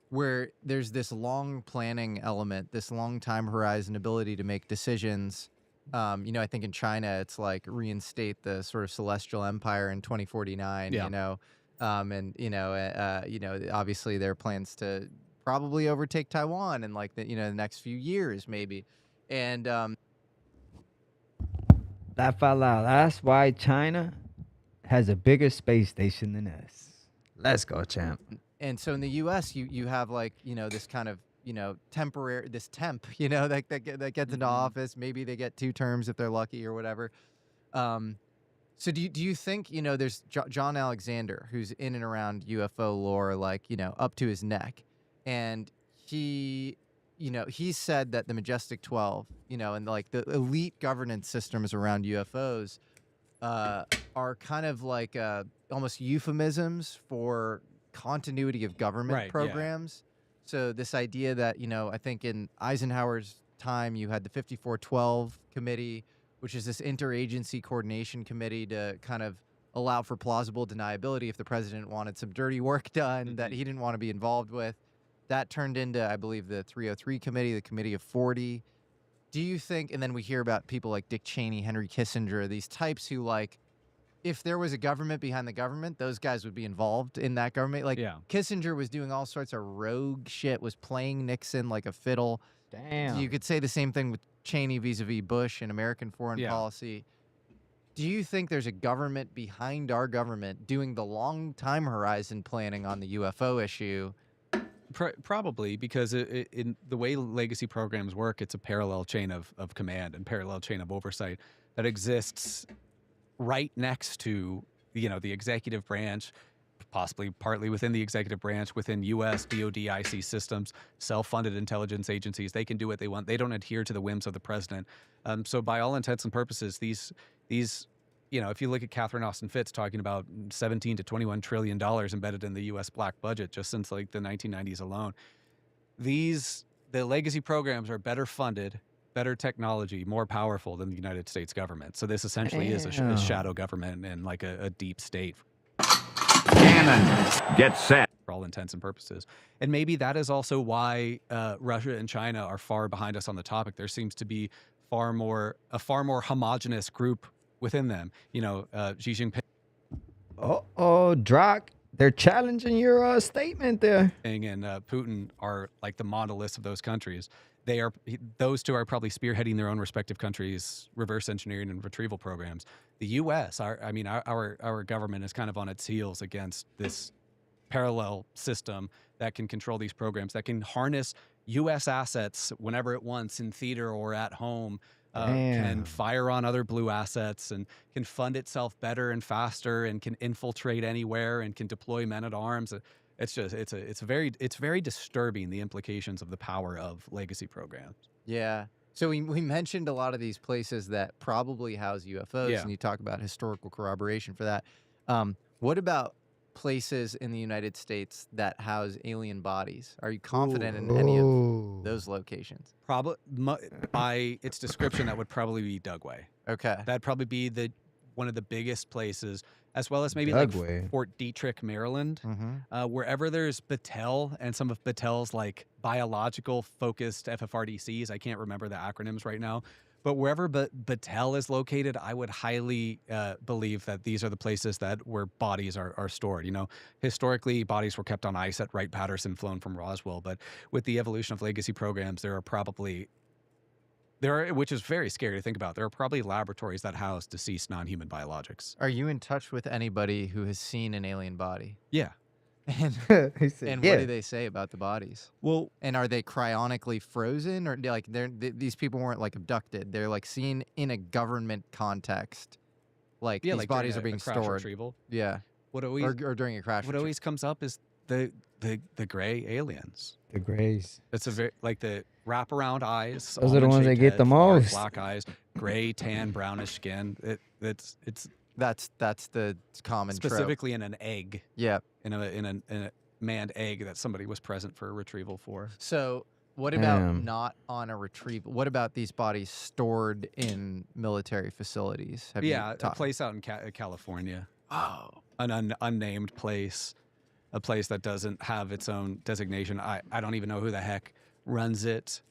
where there's this long planning element, this long time horizon ability to make decisions. I think in China, it's like reinstate the sort of celestial empire in 2049, obviously there are plans to probably overtake Taiwan in like the next few years, maybe. And Laugh out loud. That's why China has a bigger space station than us. Let's go, champ. And so in the U.S., you have like this kind of temporary temp that gets into office. Maybe they get 2 terms if they're lucky or whatever. So do you think there's John Alexander, who's in and around UFO lore like up to his neck, and he said that the Majestic 12 and like the elite governance systems around UFOs are kind of like almost euphemisms for continuity of government programs. So this idea that, I think in Eisenhower's time, you had the 5412 committee, which is this interagency coordination committee to kind of allow for plausible deniability if the president wanted some dirty work done that he didn't want to be involved with. That turned into, I believe, the 303 committee, the committee of 40. Do you think, and then we hear about people like Dick Cheney, Henry Kissinger, these types who like, if there was a government behind the government, those guys would be involved in that government. Like Kissinger was doing all sorts of rogue shit, was playing Nixon like a fiddle. Damn. You could say the same thing with Cheney vis-a-vis Bush and American foreign policy. Do you think there's a government behind our government doing the long time horizon planning on the UFO issue? Probably, because in the way legacy programs work, it's a parallel chain of command and parallel chain of oversight that exists right next to the executive branch, possibly partly within the executive branch, within U.S. DoD IC systems, self-funded intelligence agencies. They can do what they want. They don't adhere to the whims of the president. So by all intents and purposes, these if you look at Catherine Austin Fitts talking about $17 to $21 trillion embedded in the U.S. black budget just since like the 1990s alone, the legacy programs are better funded, better technology, more powerful than the United States government. So this essentially is a shadow government and like a deep state. Cannon, get set. For all intents and purposes. And maybe that is also why Russia and China are far behind us on the topic. There seems to be a far more homogenous group within them. Xi Jinping Drock, they're challenging your statement there. and Putin are like the monoliths of those countries. Those two are probably spearheading their own respective countries' reverse engineering and retrieval programs. The U.S., our government is kind of on its heels against this parallel system that can control these programs, that can harness U.S. assets whenever it wants in theater or at home, can fire on other blue assets and can fund itself better and faster and can infiltrate anywhere and can deploy men at arms. It's very disturbing, the implications of the power of legacy programs. Yeah. So we mentioned a lot of these places that probably house UFOs, and you talk about historical corroboration for that. What about places in the United States that house alien bodies? Are you confident in any of those locations? Probably, by its description, that would probably be Dugway. Okay. That'd probably be one of the biggest places, as well as maybe like Fort Detrick, Maryland, wherever there's Battelle and some of Battelle's like biological focused FFRDCs. I can't remember the acronyms right now, but wherever Battelle is located, I would highly believe that these are the places where bodies are stored. Historically, bodies were kept on ice at Wright-Patterson, flown from Roswell, but with the evolution of legacy programs, which is very scary to think about. There are probably laboratories that house deceased non-human biologics. Are you in touch with anybody who has seen an alien body? Yeah. And what do they say about the bodies? Well, and are they cryonically frozen, or like these people weren't like abducted? They're like seen in a government context, like these bodies are being stored. Retrieval. Yeah. What always or during a crash. What always comes up is the gray aliens. The grays. It's a very like the wraparound eyes. Those are the ones that get the most. Black eyes, gray, tan, brownish skin. It's that's the common specifically trope. In an egg. Yeah. In a manned egg that somebody was present for a retrieval for. So What about Damn. not on a retrieval? What about these bodies stored in military facilities? Have Yeah, you a talked? place out in California, Oh, an unnamed place, a place that doesn't have its own designation. I don't even know who the heck runs it.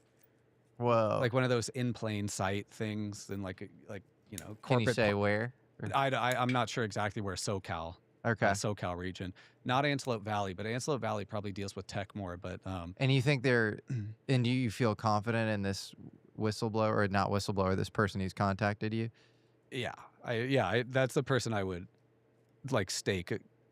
whoa! Like one of those in plain sight things, and like corporate. Can you say where? I'm not sure exactly where Okay. SoCal region, not Antelope Valley, but Antelope Valley probably deals with tech more. But And you think they're, and do you feel confident in this whistleblower, or not whistleblower, this person who's contacted you? yeah, that's the person I would like stake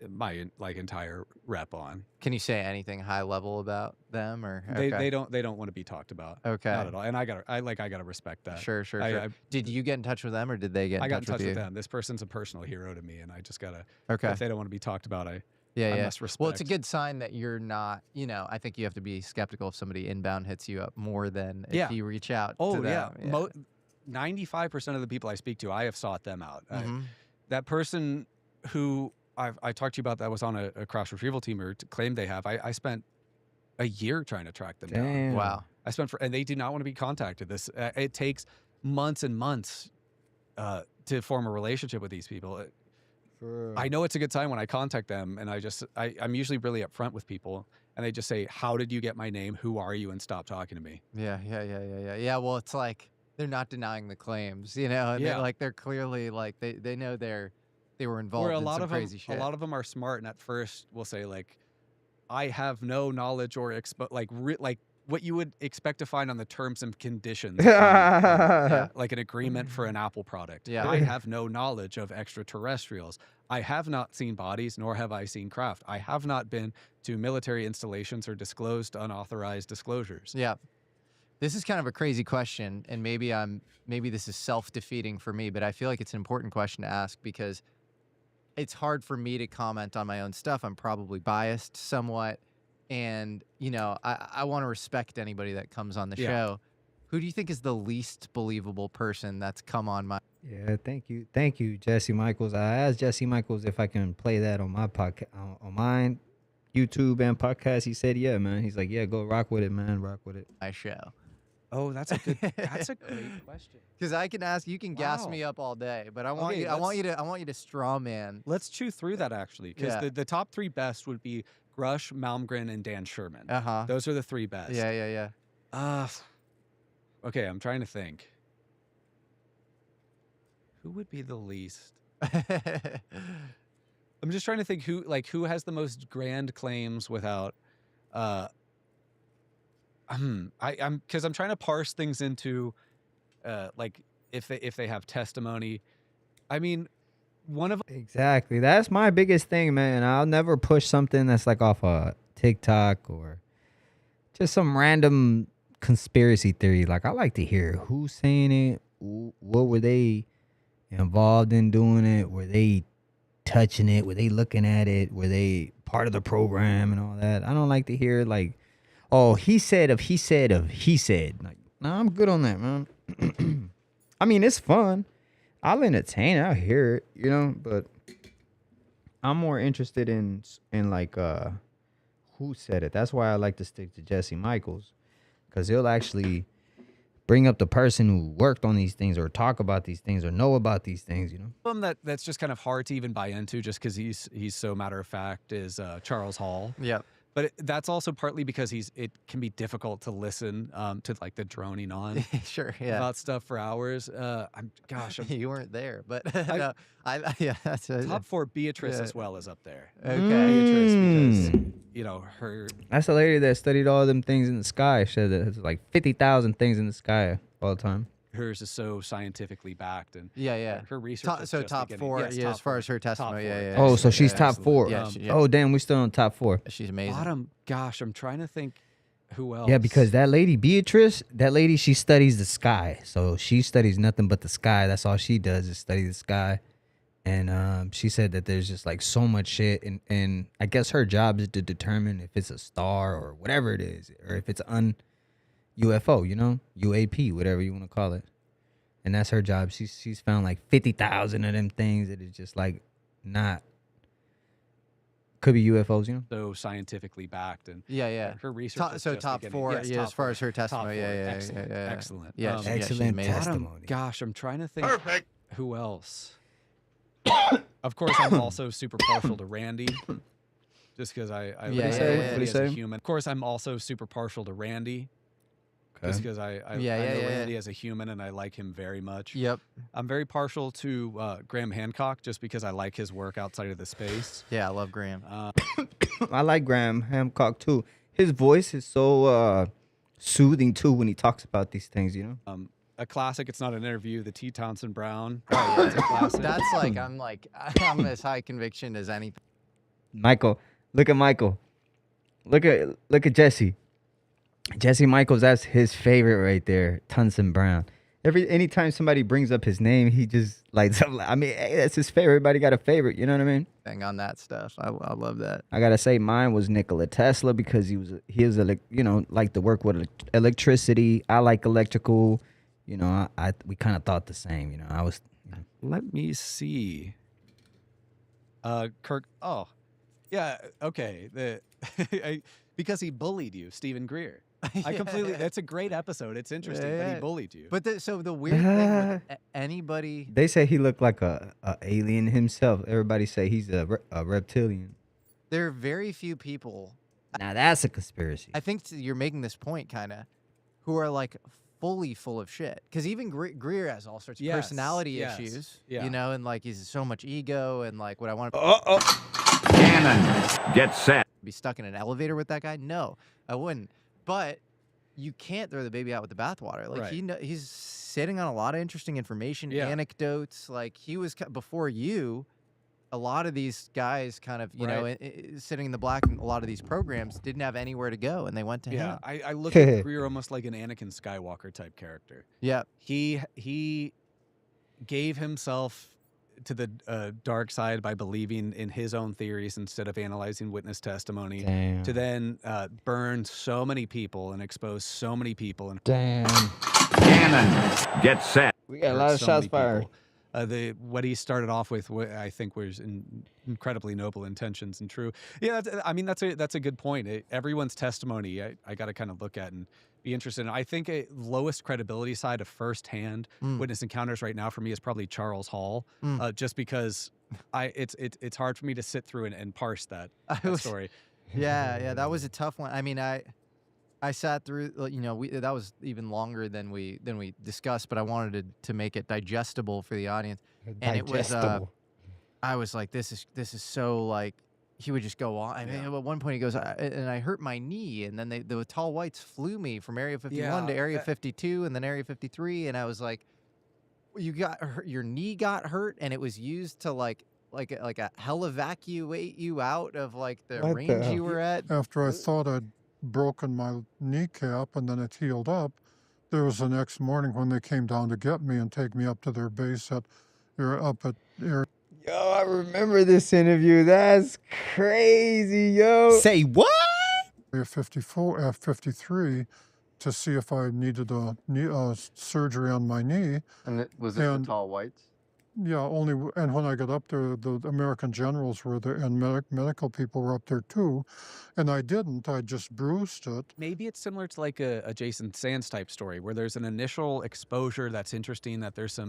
my like entire rep on. Can you say anything high level about them, or They don't want to be talked about. Okay. Not at all. And I gotta respect that. Sure, sure, I- sure. I- Did you get in touch with them, or did they get in I got touch in touch with you? with them. This person's a personal hero to me, and I just gotta. Okay. If they don't want to be talked about, I Yeah. must respect. Well, it's a good sign that you're not, I think you have to be skeptical if somebody inbound hits you up more than if Yeah. you reach out Oh to them. yeah. 95% of the people I speak to, I have sought them out. Mhm. That person who I talked to you about that was on a cross retrieval team or claimed they have. I spent a year trying to track them down. Damn. Wow. And they do not want to be contacted. It takes months and months to form a relationship with these people. I know it's a good sign when I contact them, and I'm usually really upfront with people, and they just say, "How did you get my name? Who are you?" and stop talking to me. Yeah. Yeah. Well, it's like they're not denying the claims, and Yeah. they're clearly like they know they were involved Where a in lot some of crazy shit. a lot of them are smart, and at first will say like, "I have no knowledge or like what you would expect to find on the terms and conditions, Yeah. like an agreement for an Apple product. Yeah. I have no knowledge of extraterrestrials. I have not seen bodies, nor have I seen craft. I have not been to military installations or disclosed unauthorized disclosures." Yeah. This is kind of a crazy question, and maybe this is self-defeating for me, but I feel like it's an important question to ask because it's hard for me to comment on my own stuff. I'm probably biased somewhat, and I want to respect anybody that comes on the Yeah. show. Who do you think is the least believable person that's come on my? Yeah, thank you, Jesse Michaels. I asked Jesse Michaels if I can play that on my podcast, on mine, YouTube and podcast. He said, "Yeah, man." He's like, "Yeah, go rock with it, man. Rock with it." My show? Oh, that's a great question. Because I can ask, you can gas Wow. me up all day, but I want Okay, you. I want you to straw man. Let's chew through that actually, because Yeah. the top three best would be Grush, Malmgren, and Dan Sherman. Uh-huh. Those are the three best. Yeah. Okay, I'm trying to think. Who would be the least? I'm just trying to think who has the most grand claims without I'm trying to parse things into like if they have testimony. I mean, one of Exactly. That's my biggest thing, man. I'll never push something that's like off a TikTok or just some random conspiracy theory. Like, I like to hear who's saying it. What were they involved in doing it? Were they touching it? Were they looking at it? Were they part of the program and all that? I don't like to hear like, oh, he said of he said of he said. Like, nah, I'm good on that, man. I mean, it's fun. I'll entertain it. I'll hear it, but I'm more interested in like who said it. That's why I like to stick to Jesse Michaels, because he'll actually bring up the person who worked on these things or talk about these things or know about these things, that's just kind of hard to even buy into just because he's so matter of fact is Charles Hall. Yep. But that's also partly because it can be difficult to listen to like the droning on Sure. Yeah. about stuff for hours. You weren't there, but no, yeah. That's Top four, Beatrice Yeah. as well is up there. okay. Beatrice, because her That's the lady that studied all them things in the sky. She said that there's like 50,000 things in the sky all the time. hers is so scientifically backed, and Yeah. her research. Top, is so just top beginning. four, Yes, yeah, top as far four. as her testimony, Top four. yeah. Oh, so she's top absolutely. four. Yeah, yeah. Oh, damn, we still on top four. She's amazing. Bottom, gosh, I'm trying to think who else. Yeah, because that lady Beatrice, she studies the sky. So she studies nothing but the sky. That's all she does is study the sky. And she said that there's just like so much shit, and I guess her job is to determine if it's a star or whatever it is, or if it's UFO, UAP, whatever you want to call it. And that's her job. She's found like 50,000 of them things that is just like not Could be UFOs, you know. So scientifically backed, and Yeah. her research. Top, is so just top beginning. 4, Yes, yeah, top as far four. as her Top testimony. four. Yeah. Excellent. Yeah, she's Excellent amazing. testimony. Gosh, I'm trying to think. Perfect. Who else? Of course, I'm also super partial to Randy, just because I Yeah, look yeah, at yeah. Randy What'd he as a say? human. Of course, I'm also super partial to Randy, just because I Yeah, know yeah. Randy as a human and I like him very much. Yep. I'm very partial to Graham Hancock, just because I like his work outside of the space. Yeah, I love Graham. I like Graham Hancock too. His voice is so soothing too when he talks about these things, you know. A classic. It's not an interview. The T. Townsend Brown. Oh, yeah. It's a classic. That's I'm as high conviction as anything. Michael, look at Michael. Look at Jesse. Jesse Michaels, that's his favorite right there. Townsend Brown. Anytime somebody brings up his name, he just lights up. I mean, hey, that's his favorite. Everybody got a favorite. You know what I mean? Thing on that stuff. I love that. I gotta say, mine was Nikola Tesla because he was like to work with electricity. I like electrical. You know, we kind of thought the same. You know, I was. Let me see. Kirk. Oh, yeah. Okay. Because he bullied you, Stephen Greer. I completely. That's a great episode. It's interesting, but he bullied you. But so the weird thing with anybody. They say he looked like a alien himself. Everybody say he's a reptilian. There are very few people. Now that's a conspiracy. I think you're making this point, kind of, who are like fully full of shit. Because even Greer has all sorts of personality issues, you know, and like he's so much ego and like what I want to. Cannon, get set. Be stuck in an elevator with that guy? No, I wouldn't. But you can't throw the baby out with the bathwater. Like he's sitting on a lot of interesting information, anecdotes. Like he was before you. A lot of these guys kind of, you know, sitting in the black in a lot of these programs didn't have anywhere to go, and they went to him. I look at Greer almost like an Anakin Skywalker type character. Yeah. He gave himself to the dark side by believing in his own theories instead of analyzing witness testimony. Damn. To then burn so many people and expose so many people. And Damn. Cannon, get set. We got a lot of shots fired. What he started off with, I think, was incredibly noble intentions and true. Yeah, that's a good point. Everyone's testimony, I got to kind of look at and be interested in. I think a lowest credibility side of firsthand witness encounters right now for me is probably Charles Hall, just because it's hard for me to sit through and parse that story. Yeah, that was a tough one. I mean, I sat through, you know, that was even longer than we discussed, but I wanted to make it digestible for the audience. And it was, I was like, this is so like, he would just go on. I mean, at one point he goes, and I hurt my knee, and then the tall whites flew me from Area 51 to Area 52, and then Area 53, and I was like, your knee got hurt, and it was used to like a hell evacuate you out of like the range you were at. After I thought I'd broken my kneecap and then it healed up, there was the next morning when they came down to get me and take me up to their base up at Air. Yo, I remember this interview. That's crazy, yo. Say what? Area 54, F53 to see if I needed a surgery on my knee. And was it the tall whites? Yeah, and when I got up there, the American generals were there and medical people were up there too. And I didn't, I just bruised it. Maybe it's similar to like a Jason Sands type story where there's an initial exposure that's interesting, that there's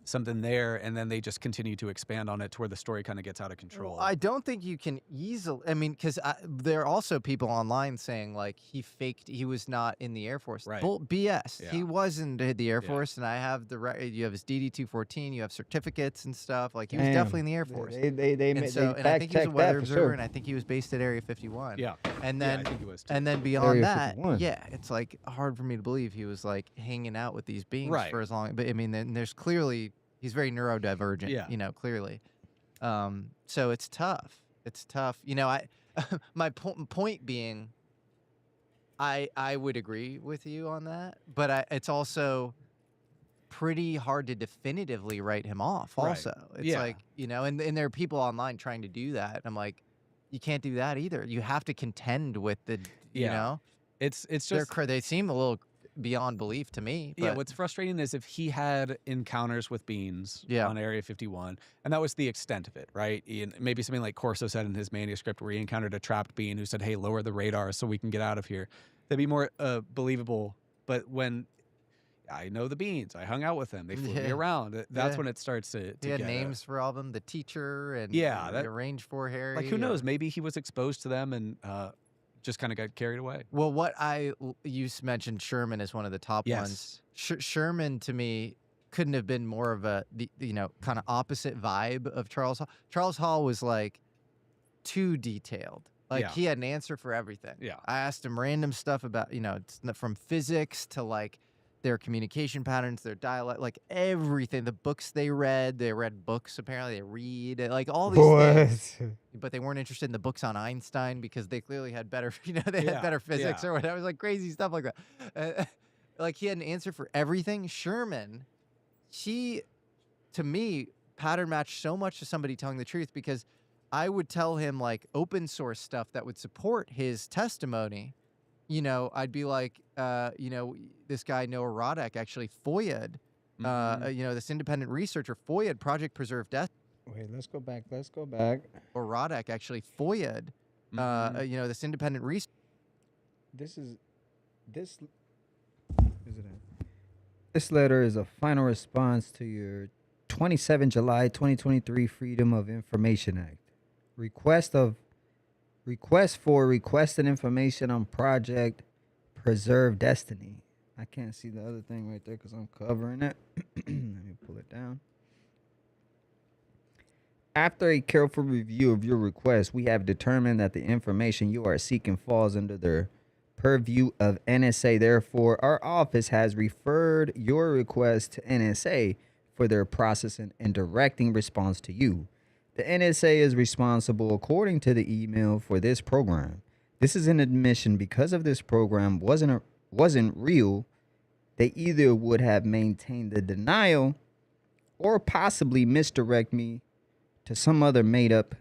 something there, and then they just continue to expand on it to where the story kind of gets out of control. I don't think you can easily, I mean, because there are also people online saying like he was not in the Air Force. Right. BS. Yeah. He wasn't in the Air Force, and I have you have his DD-214, you have certificates and stuff. Like he was definitely in the Air Force. They and I think he was a weather observer, sure. and I think he was based at Area 51. Yeah. And then I think he was too. and then beyond Area that, 51. yeah, it's like hard for me to believe he was like hanging out with these beings Right. for as long. But I mean, then there's clearly he's very neurodivergent. You know, clearly. So it's tough. It's tough. You know, my point being, I would agree with you on that, but it's also pretty hard to definitively write him off. Right. Also, it's like, you know, and there are people online trying to do that. I'm like, you can't do that either. You have to contend with the, you know, it's just they seem a little beyond belief to me. Yeah, But what's frustrating is if he had encounters with beings Yeah. on Area 51, and that was the extent of it, right? Maybe something like Corso said in his manuscript where he encountered a trapped being who said, hey, lower the radar so we can get out of here. That'd be more believable. But when I know the beings, I hung out with them, they flew me Yeah. around, that's Yeah. when it starts to he had get names for all of them, the teacher and Yeah, the that- arranged for Harry. like, who knows? Maybe he was exposed to them and just kind of got carried away. Well, you mentioned Sherman as one of the top ones. Sherman to me couldn't have been more of kind of opposite vibe of Charles Hall. Charles Hall was like too detailed. Like Yeah. he had an answer for everything. Yeah. I asked him random stuff about, from physics to like their communication patterns, their dialect, like everything. The books they read books apparently. They read like all these things. But they weren't interested in the books on Einstein because they clearly had better, they had better physics or whatever. It was like crazy stuff like that. Like he had an answer for everything. Sherman, to me, pattern matched so much to somebody telling the truth because I would tell him like open source stuff that would support his testimony. I'd be like, this guy Noah Roddick actually FOIA'd, this independent researcher FOIA'd Project Preserve Death. Wait, let's go back. Or Roddick actually FOIA'd, this independent researcher. This letter is a final response to your 27 July 2023 Freedom of Information Act. Request for requested information on Project Preserve Destiny. I can't see the other thing right there because I'm covering it. Let me pull it down. After a careful review of your request, we have determined that the information you are seeking falls under the purview of NSA. Therefore, our office has referred your request to NSA for their processing and directing response to you. The NSA is responsible, according to the email, for this program. This is an admission because of this program wasn't real. They either would have maintained the denial or possibly misdirect me to some other made-up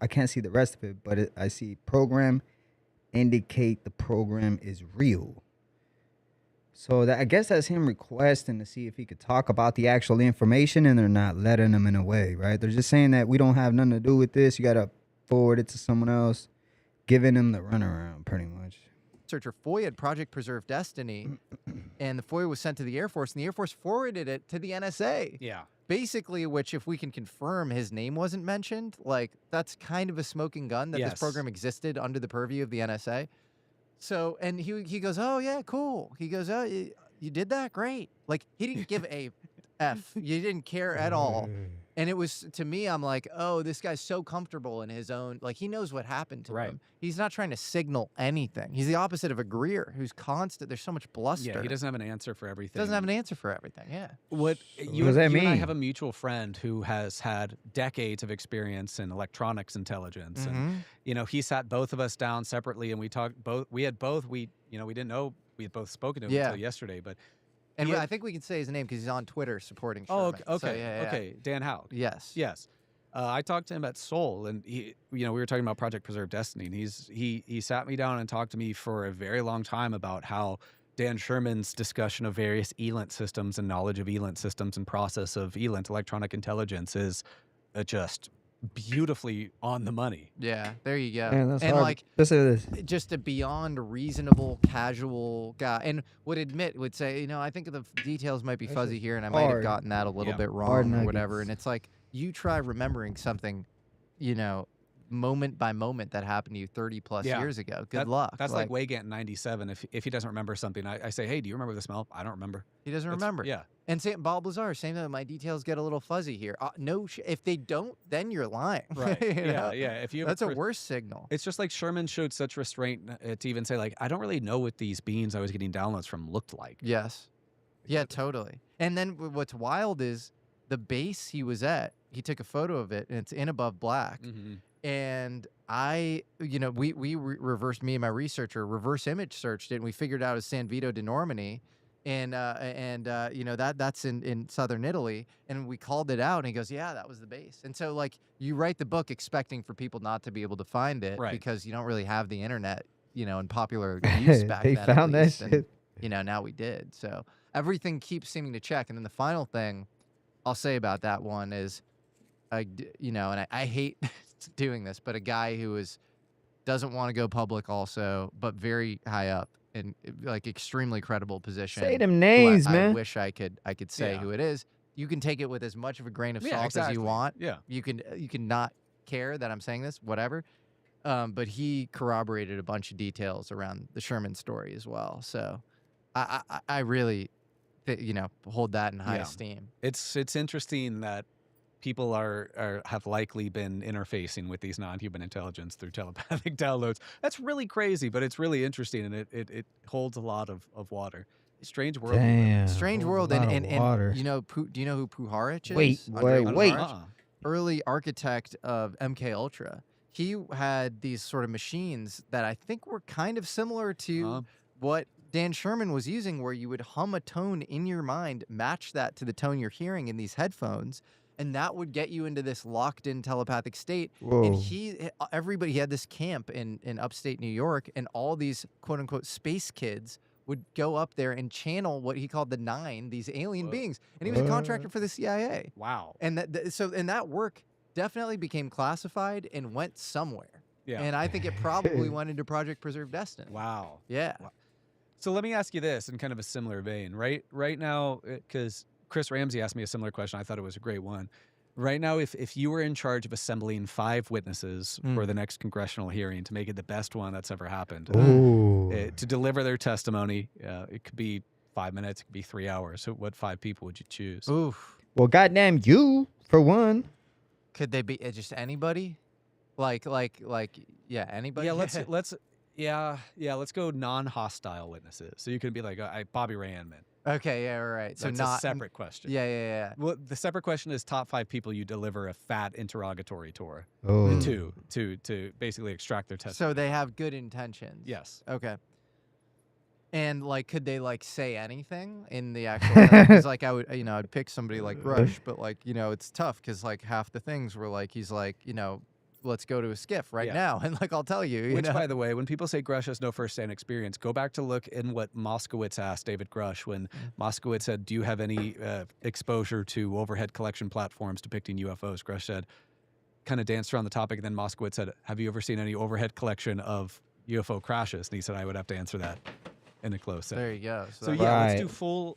I can't see the rest of it, but I see program indicate the program is real. So I guess that's him requesting to see if he could talk about the actual information, and they're not letting him in a way, right? They're just saying that we don't have nothing to do with this. You got to forward it to someone else, giving him the runaround pretty much. Researcher FOIA'd Project Preserve Destiny, and the FOIA was sent to the Air Force, and the Air Force forwarded it to the NSA. Yeah. Basically, which if we can confirm his name wasn't mentioned, like that's kind of a smoking gun that this program existed under the purview of the NSA. So, and he goes, oh yeah, cool. He goes, oh, you did that? Great. Like he didn't give a F. You didn't care at all. And it was, to me, I'm like, oh, this guy's so comfortable in his own, like he knows what happened to him. He's not trying to signal anything. He's the opposite of a Greer who's constant. There's so much bluster. Yeah, he doesn't have an answer for everything. Doesn't have an answer for everything. Yeah. What does that you and I mean? have a mutual friend who has had decades of experience in electronics intelligence, and he sat both of us down separately, and we talked both. We didn't know we had both spoken to him until yesterday, but. And I think we can say his name because he's on Twitter supporting Sherman. Oh, okay, So, yeah. okay. Dan Howd. Yes. Yes. I talked to him at Seoul, and we were talking about Project Preserve Destiny, and he sat me down and talked to me for a very long time about how Dan Sherman's discussion of various ELINT systems and knowledge of ELINT systems and process of ELINT, electronic intelligence, is just beautifully on the money. Yeah, there you go. Man, that's and hard. like This. just a beyond reasonable casual guy, and would say, I think the details might be fuzzy here, and I might have hard. gotten that a little bit Hard wrong or nuggets. whatever. And it's like you try remembering something, moment by moment that happened to you 30 plus years ago. Good luck. That's like Waygant in 97. If he doesn't remember something, I say, hey, do you remember the smell? I don't remember. He doesn't remember. Yeah. And Bob Lazar, same thing. My details get a little fuzzy here. If they don't, then you're lying. Right. You know? Yeah. If you That's a worse signal. It's just like Sherman showed such restraint to even say, like, I don't really know what these beings I was getting downloads from looked like. Yes. Yeah, totally. And then what's wild is the base he was at. He took a photo of it, and it's in above black. And we reversed, me and my researcher reverse image searched it, and we figured out it's San Vito di Normani, and that's in southern Italy, and we called it out, and he goes, yeah, that was the base. And so like you write the book expecting for people not to be able to find it, because you don't really have the internet, in popular use back they then. found that least. shit. now we did. So everything keeps seeming to check. And then the final thing I'll say about that one is, and I hate doing this, but a guy who doesn't want to go public also, but very high up in like extremely credible position. Say them who names, I man. wish I could say who it is. You can take it with as much of a grain of salt as you want. Yeah. You can not care that I'm saying this, whatever. But he corroborated a bunch of details around the Sherman story as well. So I really, hold that in high esteem. It's interesting that people have likely been interfacing with these non-human intelligence through telepathic downloads. That's really crazy, but it's really interesting, and it holds a lot of water. Strange world. Damn. Strange world, a lot and of water. do you know who Puharich is? Wait, Andrei wait. Puharich? Early architect of MK Ultra. He had these sort of machines that I think were kind of similar to what Dan Sherman was using, where you would hum a tone in your mind, match that to the tone you're hearing in these headphones, and that would get you into this locked-in telepathic state. Whoa. And he had this camp in upstate New York, and all these quote-unquote space kids would go up there and channel what he called the Nine, these alien beings. And he was a contractor for the CIA. Wow. And that work definitely became classified and went somewhere. Yeah. And I think it probably went into Project Preserve Destiny. Wow. Yeah. Wow. So let me ask you this in kind of a similar vein. Right now, because Chris Ramsey asked me a similar question. I thought it was a great one. Right now, if you were in charge of assembling 5 witnesses for the next congressional hearing to make it the best one that's ever happened, to deliver their testimony, it could be 5 minutes, it could be 3 hours. So what 5 people would you choose? Oof. Well, goddamn you, for one. Could they be just anybody? Like anybody? Yeah, let's go non-hostile witnesses. So you can be like, Bobby Ray Anman. Okay, yeah, right. So That's not a separate question. Yeah. Well, the separate question is top 5 people you deliver a fat interrogatory tour Oh. to basically extract their testimony. So they have good intentions. Yes. Okay. And could they say anything in the actual? Because I'd pick somebody like Rush, but it's tough because half the things were he's let's go to a skiff right now, and I'll tell you. Which, by the way, when people say Grush has no first-hand experience, go back to look in what Moskowitz asked David Grush when Moskowitz said, "Do you have any exposure to overhead collection platforms depicting UFOs?" Grush said, kind of danced around the topic, and then Moskowitz said, "Have you ever seen any overhead collection of UFO crashes?" And he said, "I would have to answer that in a close second." There you go. So yeah, let's do full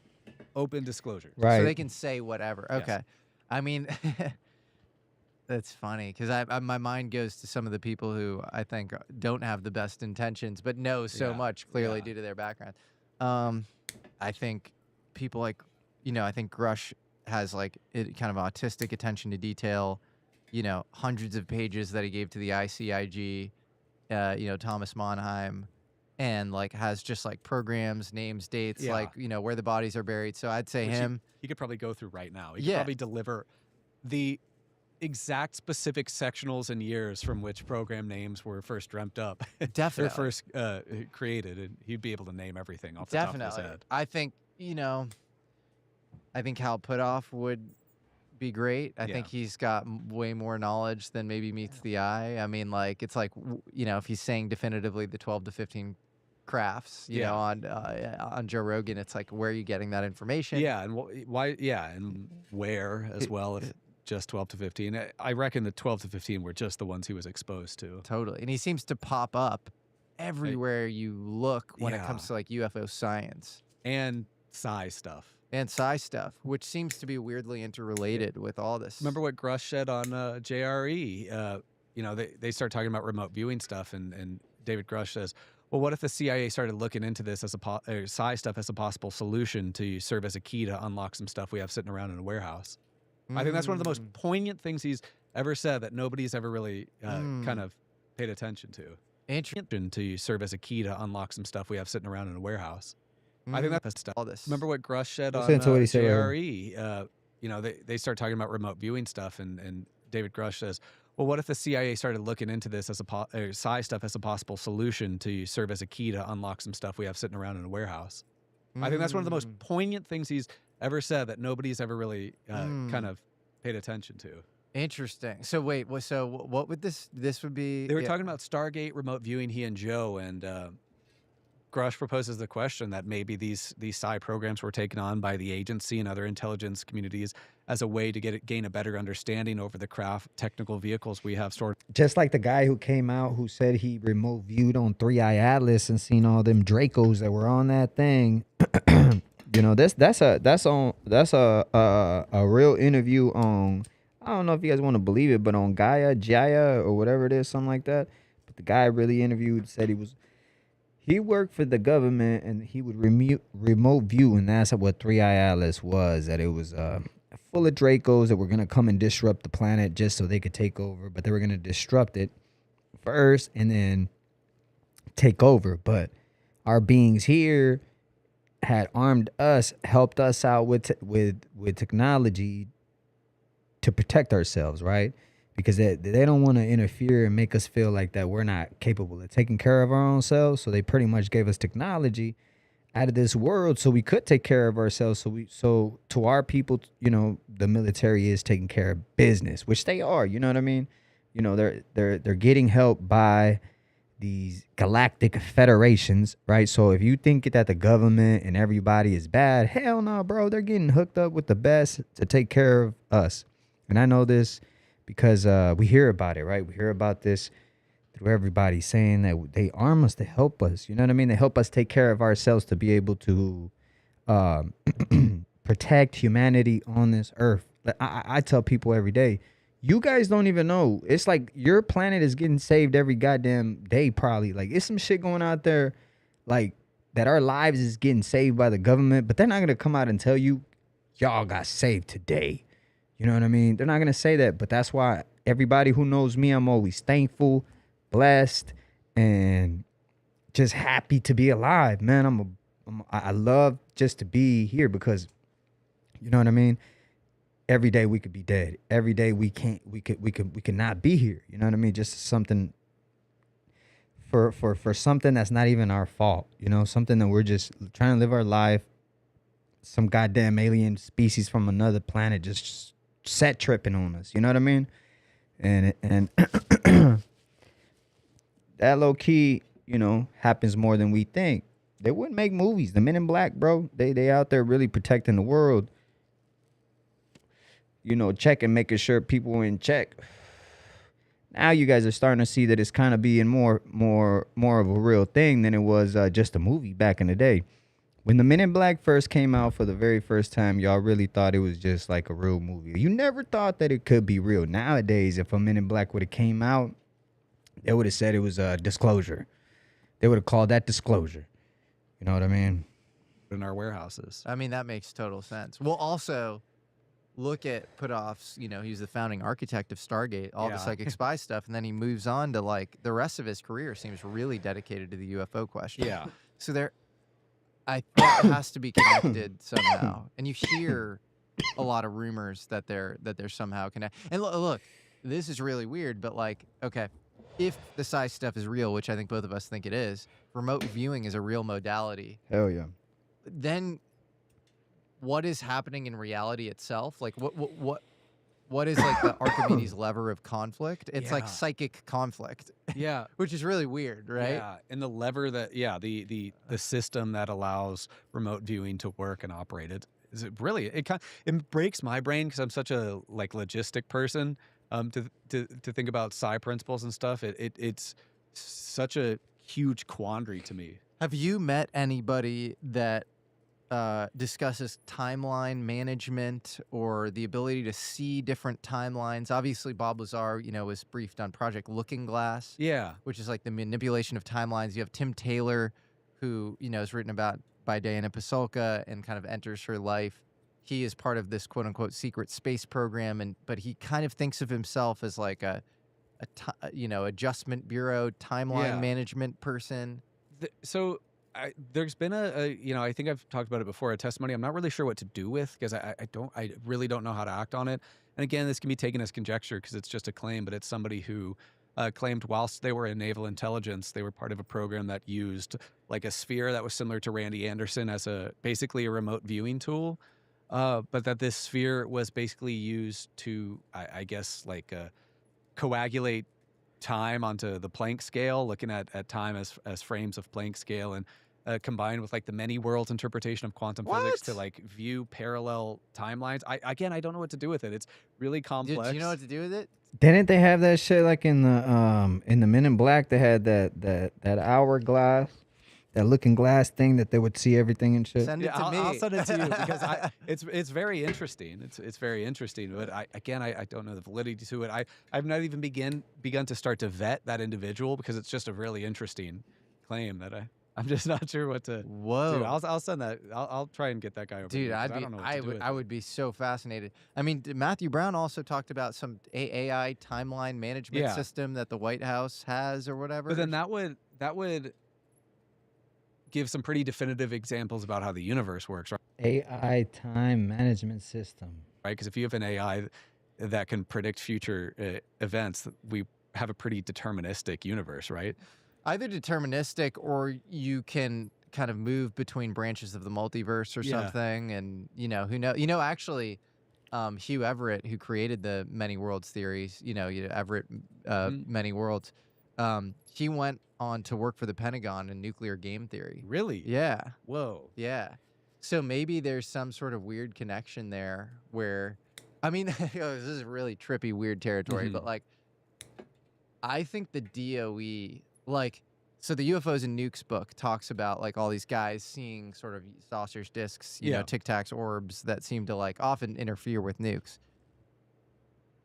open disclosure. Right. So they can say whatever. Yes. Okay. I mean, that's funny because my mind goes to some of the people who I think don't have the best intentions, but know so much clearly due to their background. I think people I think Grush has kind of autistic attention to detail. Hundreds of pages that he gave to the ICIG, Thomas Monheim, and has just programs, names, dates, where the bodies are buried. So I'd say him. He could probably go through right now. He could probably deliver the exact specific sectionals and years from which program names were first dreamt up. Definitely. Or first created, and he'd be able to name everything off the top of his head. I think, Hal Puthoff would be great. I think he's got way more knowledge than maybe meets the eye. I mean, it's if he's saying definitively the 12 to 15 crafts, on Joe Rogan, it's where are you getting that information? Yeah, and why? Yeah, and where as well. If just 12 to 15, I reckon the 12 to 15 were just the ones he was exposed to. Totally, and he seems to pop up everywhere you look when it comes to UFO science and psi stuff. And psi stuff, which seems to be weirdly interrelated with all this. Remember what Grush said on JRE? They start talking about remote viewing stuff, and David Grush says, well, what if the CIA started looking into this as psi stuff as a possible solution to serve as a key to unlock some stuff we have sitting around in a warehouse? I think that's one of the most poignant things he's ever said that nobody's ever really kind of paid attention to. Interesting. To serve as a key to unlock some stuff we have sitting around in a warehouse. I think that's stuff. All this. Remember what Grush said on Listen to what he said JRE? They start talking about remote viewing stuff, and David Grush says, well, what if the CIA started looking into this as psi stuff as a possible solution to serve as a key to unlock some stuff we have sitting around in a warehouse? I think that's one of the most poignant things he's ever said that nobody's ever really kind of paid attention to. Interesting. So wait, so what would this would be? They were talking about Stargate remote viewing, he and Joe, and Grush proposes the question that maybe these psi programs were taken on by the agency and other intelligence communities as a way to gain a better understanding over the craft technical vehicles we have stored. Just like the guy who came out who said he remote viewed on 3i Atlas and seen all them Dracos that were on that thing. You know, that's a real interview on, I don't know if you guys want to believe it, but on Jaya or whatever it is, something like that. But the guy really interviewed said he worked for the government and he would remote view, and that's what 3i Atlas was. That it was full of Dracos that were gonna come and disrupt the planet just so they could take over, but they were gonna disrupt it first and then take over. But our beings here had armed us, helped us out with technology to protect ourselves, right? Because they don't want to interfere and make us feel like that we're not capable of taking care of our own selves. So they pretty much gave us technology out of this world so we could take care of ourselves. So to our people, you know, the military is taking care of business, which they are. You know what I mean? You know, they're getting help by these galactic federations, right? So if you think that the government and everybody is bad, hell no, bro. They're getting hooked up with the best to take care of us. And I know this because we hear about it, right? We hear about this through everybody saying that they arm us to help us. You know what I mean? They help us take care of ourselves to be able to protect humanity on this earth. I tell people every day, you guys don't even know. It's like your planet is getting saved every goddamn day, probably. Like, it's some shit going out there, like, that our lives is getting saved by the government, but they're not going to come out and tell you, y'all got saved today. You know what I mean? They're not going to say that, but that's why everybody who knows me, I'm always thankful, blessed, and just happy to be alive, man. I love just to be here because, you know what I mean? Every day we could be dead. Every day we could not be here. You know what I mean? Just something for something that's not even our fault. You know, something that we're just trying to live our life. Some goddamn alien species from another planet just set tripping on us. You know what I mean? And that low key, you know, happens more than we think. They wouldn't make movies. The Men in Black, bro, they out there really protecting the world. You know, checking, making sure people are in check. Now you guys are starting to see that it's kind of being more of a real thing than it was just a movie back in the day. When the Men in Black first came out for the very first time, y'all really thought it was just like a real movie. You never thought that it could be real. Nowadays, if a Men in Black would have came out, they would have said it was a Disclosure. They would have called that Disclosure. You know what I mean? In our warehouses. I mean, that makes total sense. Well, also, look at Puthoff's, you know, he's the founding architect of Stargate, all the psychic spy stuff, and then he moves on to, like, the rest of his career seems really dedicated to the UFO question. Yeah. So I think it has to be connected somehow. And you hear a lot of rumors that they're somehow connected. And look, this is really weird, but, like, okay, if the psi stuff is real, which I think both of us think it is, remote viewing is a real modality. Hell yeah. Then what is happening in reality itself? Like what is like the Archimedes lever of conflict? It's like psychic conflict. Yeah. Which is really weird, right? Yeah. And the lever that the system that allows remote viewing to work and operate it breaks my brain because I'm such a like logistic person. To think about psi principles and stuff. It's such a huge quandary to me. Have you met anybody that discusses timeline management or the ability to see different timelines? Obviously, Bob Lazar, you know, was briefed on Project Looking Glass. Yeah. Which is like the manipulation of timelines. You have Tim Taylor, who, you know, is written about by Diana Pasulka and kind of enters her life. He is part of this quote unquote secret space program, but he kind of thinks of himself as like a adjustment bureau timeline management person. There's been I think I've talked about it before, a testimony I'm not really sure what to do with because I really don't know how to act on it. And again, this can be taken as conjecture because it's just a claim, but it's somebody who claimed whilst they were in naval intelligence, they were part of a program that used like a sphere that was similar to Randy Anderson as basically a remote viewing tool. But that this sphere was basically used to, I guess, like coagulate time onto the Planck scale, looking at time as frames of Planck scale. And combined with like the many worlds interpretation of quantum physics to like view parallel timelines. I don't know what to do with it. It's really complex. Do you know what to do with it? Didn't they have that shit like in the Men in Black? They had that hourglass, that looking glass thing that they would see everything and shit. Send it to me. I'll send it to you because it's very interesting. It's very interesting, but I don't know the validity to it. I've not even begun to start to vet that individual because it's just a really interesting claim that I'm just not sure what to Whoa. do. I'll send that. I'll try and get that guy over. Dude, to you, 'cause I don't know what to do with I it. would be so fascinated. I mean, Matthew Brown also talked about some AI timeline management system that the White House has or whatever. But then that would give some pretty definitive examples about how the universe works, right? AI time management system. Right? Because if you have an AI that can predict future events, we have a pretty deterministic universe, right? Either deterministic or you can kind of move between branches of the multiverse or something. And, who knows? Actually, Hugh Everett, who created the many worlds theories, Everett, many worlds, he went on to work for the Pentagon in nuclear game theory. Really? Yeah. Whoa. Yeah. So maybe there's some sort of weird connection there where, I mean, this is really trippy, weird territory, but like, I think the DOE, so the UFOs and Nukes book talks about like all these guys seeing sort of saucers, discs, Tic Tacs, orbs that seem to like often interfere with nukes.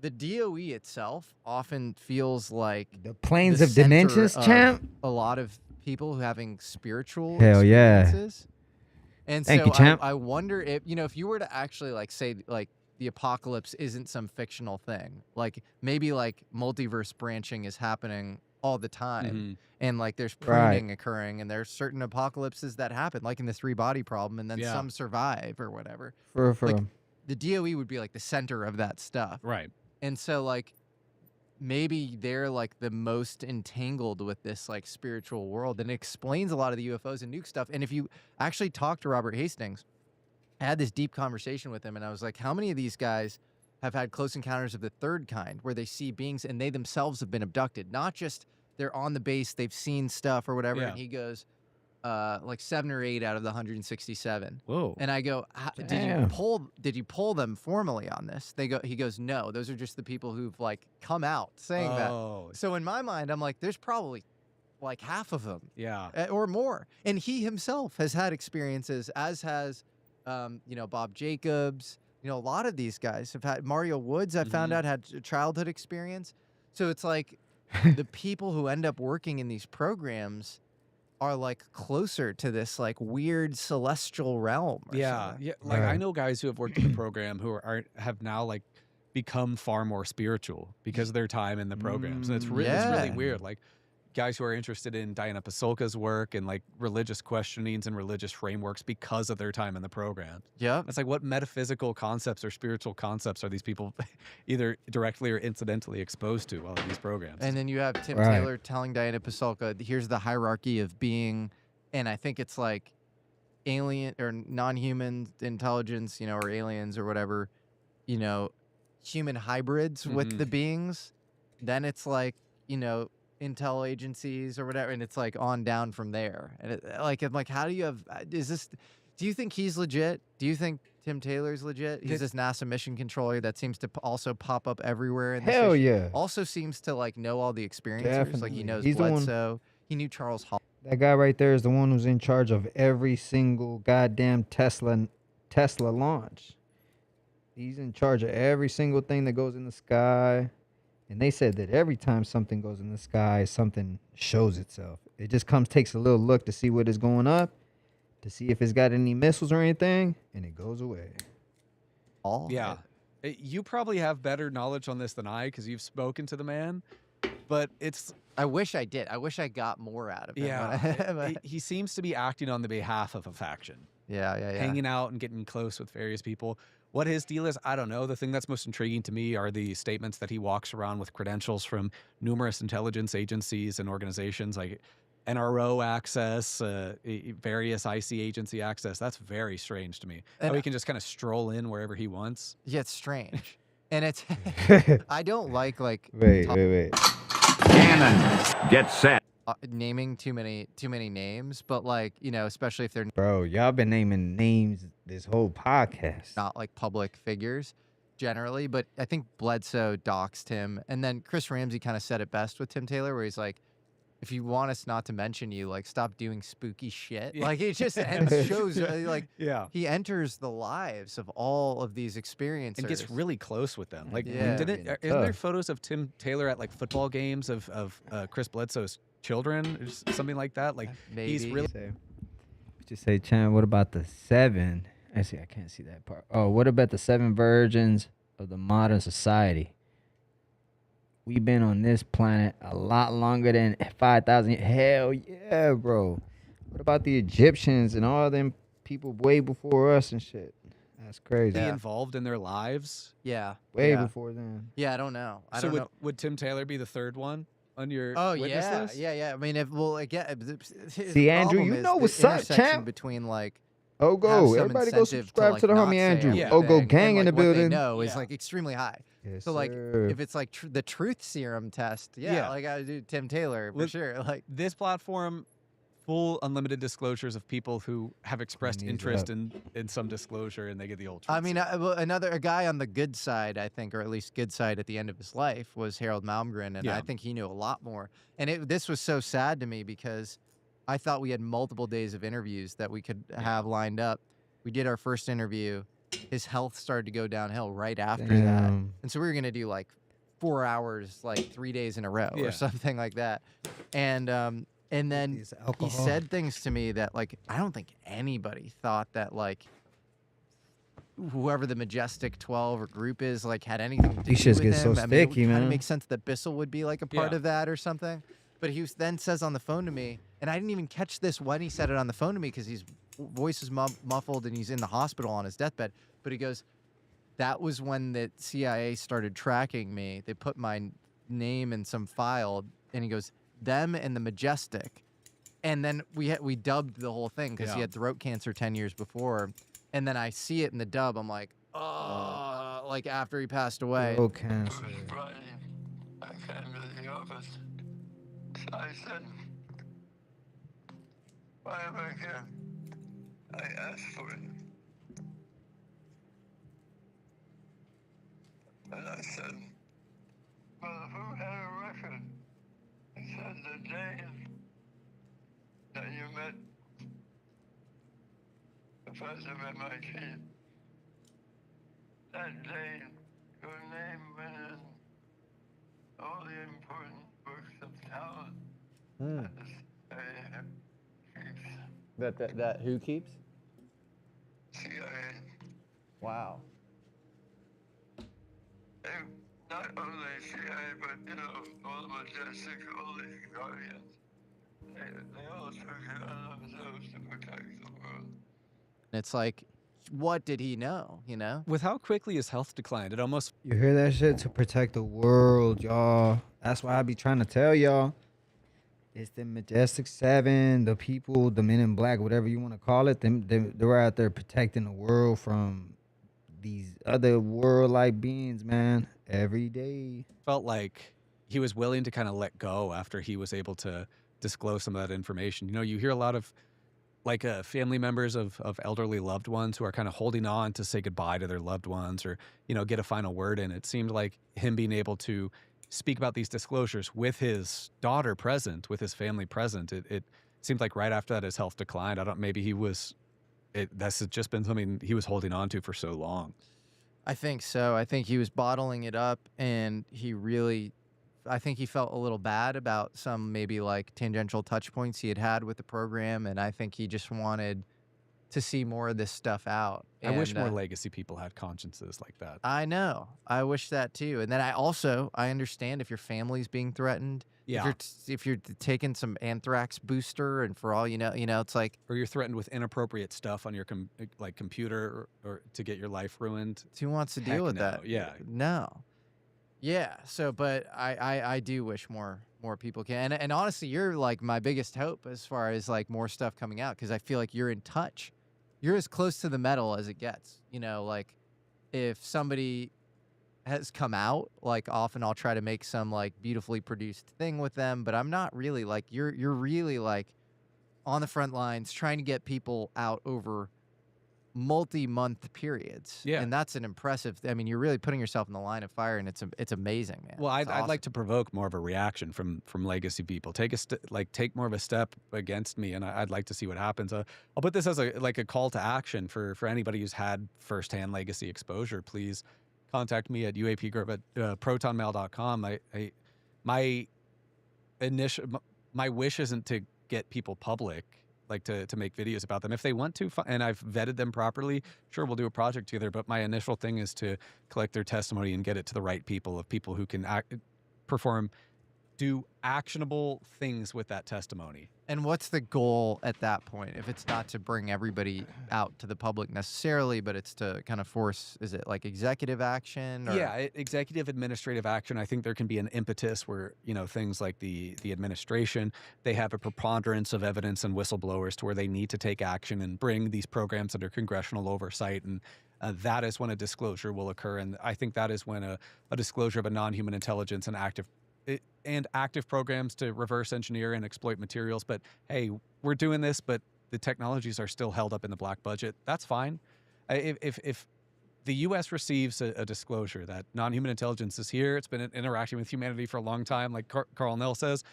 The DOE itself often feels like The planes the of dimensions, center of champ. a lot of people who having spiritual Hell yeah. experiences. And Thank so you, champ. I wonder if you were to actually like say like the apocalypse isn't some fictional thing, like maybe like multiverse branching is happening all the time, and like there's pruning occurring, and there's certain apocalypses that happen, like in the 3-body problem, and then some survive or whatever. For Like, the DOE would be like the center of that stuff, Right. and so like maybe they're like the most entangled with this like spiritual world, and it explains a lot of the UFOs and nuke stuff. And if you actually talk to Robert Hastings, I had this deep conversation with him, and I was like, how many of these guys have had close encounters of the third kind where they see beings and they themselves have been abducted, not just they're on the base, they've seen stuff or whatever. And he goes, like 7 or 8 out of the 167. Whoa. And I go, did you poll them formally on this? He goes, no, those are just the people who've like come out saying that. So in my mind, I'm like, there's probably like half of them, or more. And he himself has had experiences, as has, Bob Jacobs. A lot of these guys have had. Mario Woods, I found out, had a childhood experience. So it's like the people who end up working in these programs are like closer to this like weird celestial realm. Or something. Like I know guys who have worked in the program who have now like become far more spiritual because of their time in the programs, and it's really weird. Like guys who are interested in Diana Pasulka's work and like religious questionings and religious frameworks because of their time in the program. Yeah. It's like, what metaphysical concepts or spiritual concepts are these people either directly or incidentally exposed to while in these programs? And then you have Tim Taylor telling Diana Pasulka, here's the hierarchy of being, and I think it's like alien or non-human intelligence, or aliens or whatever, human hybrids with the beings. Then it's like, intel agencies or whatever, and it's like on down from there. And I'm like, how do you have? Do you think he's legit? Do you think Tim Taylor's legit? He's this NASA mission controller that seems to also pop up everywhere. In this Hell issue. yeah! Also seems to like know all the experiencers. Definitely. Like he knows He's the one- Bledsoe. He knew Charles Hall. That guy right there is the one who's in charge of every single goddamn Tesla launch. He's in charge of every single thing that goes in the sky. And they said that every time something goes in the sky, something shows itself. It just takes a little look to see what is going up, to see if it's got any missiles or anything, and it goes away. Yeah. You probably have better knowledge on this than I, because you've spoken to the man. But I wish I did. I wish I got more out of him. Yeah. He seems to be acting on the behalf of a faction. Yeah. Hanging out and getting close with various people. What his deal is, I don't know. The thing that's most intriguing to me are the statements that he walks around with credentials from numerous intelligence agencies and organizations like NRO access, various IC agency access. That's very strange to me. And how he can just kind of stroll in wherever he wants. Yeah, it's strange. And it's, I don't like Wait. Cannon, get set. naming too many names, but like, especially if they're Bro, y'all been naming names this whole podcast. not like public figures generally. But I think Bledsoe doxed him, and then Chris Ramsey kind of said it best with Tim Taylor, where he's like, if you want us not to mention you, like, stop doing spooky shit. Yeah. Like, it just shows, like, Yeah. he enters the lives of all of these experiencers. And gets really close with them. Like, Yeah. isn't there photos of Tim Taylor at like football games of Chris Bledsoe's children or something like that? Like, Maybe. he's really. Just say, Chan, what about the 7? Actually, I can't see that part. Oh, what about the 7 virgins of the modern society? We've been on this planet a lot longer than 5,000. Hell yeah, bro. What about the Egyptians and all them people way before us and shit? That's crazy. Be involved in their lives. Yeah. Way yeah. before then. Yeah, I don't know. I So don't know. would Tim Taylor be the third one on your Oh witness yeah, list? yeah. I mean, again, See, Andrew, you know what's up, champ. Between like, Oh, have go. some Everybody go incentive subscribe like, to the not homie say Andrew. Yeah. Oh, go everything, gang and, in the like, what they building. know is Yeah. like extremely high. Yes, So like, sir. if it's like the truth serum test, Yeah. like I do Tim Taylor for With- sure. Like, This platform, full unlimited disclosures of people who have expressed these interest up. in some disclosure, and they get the old. I truth mean, serum. a guy on the good side, I think, or at least good side at the end of his life, was Harold Malmgren, and Yeah. I think he knew a lot more. And this was so sad to me because I thought we had multiple days of interviews that we could have lined up. We did our first interview. His health started to go downhill right after that, Damn. and so we were gonna do like 4 hours, like 3 days in a row Yeah. or something like that. And then This he alcohol. said things to me that like I don't think anybody thought that like whoever the Majestic 12 or group is like had anything to These do shits with get so him. I mean, sticky, it kind man. of makes sense that Bissell would be like a part Yeah. of that or something. But he then says on the phone to me, and I didn't even catch this when he said it on the phone to me because his voice is muffled and he's in the hospital on his deathbed. But he goes, that was when the CIA started tracking me. They put my name in some file, and he goes, them and the Majestic. And then we dubbed the whole thing because he Yeah. had throat cancer 10 years before. And then I see it in the dub. I'm like, oh, like after he passed away. Oh, cancer. Friday, I came to the office. I said, why am I here? I asked for it. And I said, well, who had a record? He said, the day that you met the president of MIT, that day your name went in all the important works of talent that the CIA keeps. That who keeps? CIA. Wow. They, not only CIA, but all the Majestic, all these guardians. They all took it on themselves to protect the world. And it's like, what did he know? You know? With how quickly his health declined, it almost You hear that shit? To protect the world, y'all. That's why I be trying to tell y'all. It's the Majestic 7, the people, the men in black, whatever you want to call it. They're out there protecting the world from these other world-like beings, man. Every day. felt like he was willing to kind of let go after he was able to disclose some of that information. You know, you hear a lot of like family members of elderly loved ones who are kind of holding on to say goodbye to their loved ones or, get a final word in. It seemed like him being able to speak about these disclosures with his daughter present, with his family present. It seemed like right after that his health declined. Maybe he was, that's just been something he was holding on to for so long. I think so. I think he was bottling it up, and I think he felt a little bad about some maybe like tangential touch points he had with the program, and I think he just wanted to see more of this stuff out. I wish And, more legacy people had consciences like that. I know. I wish that too. And then I understand if your family's being threatened. Yeah. If you're taking some anthrax booster, and for all you know, it's like, Or you're threatened with inappropriate stuff on your computer or to get your life ruined. who wants to Heck deal with no. that? Yeah. No. Yeah. So, but I do wish more people can. And honestly, you're like my biggest hope as far as like more stuff coming out, because I feel like you're in touch. You're as close to the metal as it gets. Like if somebody has come out. Like often I'll try to make some like beautifully produced thing with them, but I'm not really like you're really like on the front lines trying to get people out over multi-month periods. Yeah. And that's an impressive, I mean, you're really putting yourself in the line of fire, and it's amazing, man. Well, It's I'd like to awesome. provoke more of a reaction from legacy people. Take more of a step against me, and I'd like to see what happens. I'll put this as a call to action for anybody who's had firsthand legacy exposure. Please contact me at uapgroup@protonmail.com. My wish isn't to get people public, like to make videos about them. If they want to, and I've vetted them properly, sure, we'll do a project together. But my initial thing is to collect their testimony and get it to the right people, of people who can do actionable things with that testimony. And what's the goal at that point? If it's not to bring everybody out to the public necessarily, but it's to kind of force, is it like executive action? Or? Yeah, executive administrative action. I think there can be an impetus where, things like the administration, they have a preponderance of evidence and whistleblowers to where they need to take action and bring these programs under congressional oversight. And that is when a disclosure will occur. And I think that is when a disclosure of a non-human intelligence and active programs to reverse engineer and exploit materials. But hey, we're doing this, but the technologies are still held up in the black budget. That's fine. If the U.S. receives a disclosure that non-human intelligence is here, it's been interacting with humanity for a long time, like Carl Nell says,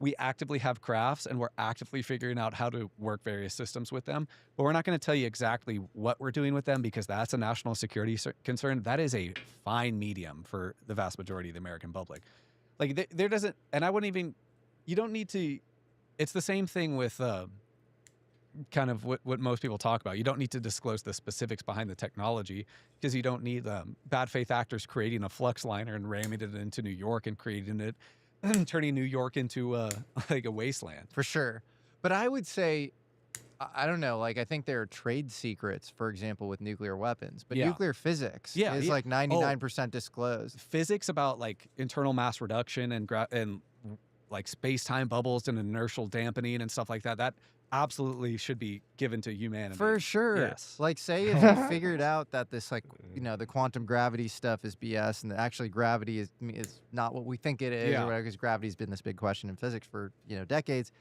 we actively have crafts and we're actively figuring out how to work various systems with them. But we're not going to tell you exactly what we're doing with them, because that's a national security concern. That is a fine medium for the vast majority of the American public. Like there doesn't, and I wouldn't even, you don't need to, it's the same thing with kind of what most people talk about. You don't need to disclose the specifics behind the technology, because you don't need bad faith actors creating a flux liner and ramming it into New York and creating it, turning New York into like a wasteland. For sure. But I would say, I don't know, like I think there are trade secrets, for example, with nuclear weapons, but nuclear physics is like 99% disclosed. Physics about like internal mass reduction and like space-time bubbles and inertial dampening and stuff like that, that absolutely should be given to humanity. For sure. Yes. Like say if you figured out that this like, the quantum gravity stuff is BS, and that actually gravity is not what we think it is, or whatever, because gravity's been this big question in physics for, decades.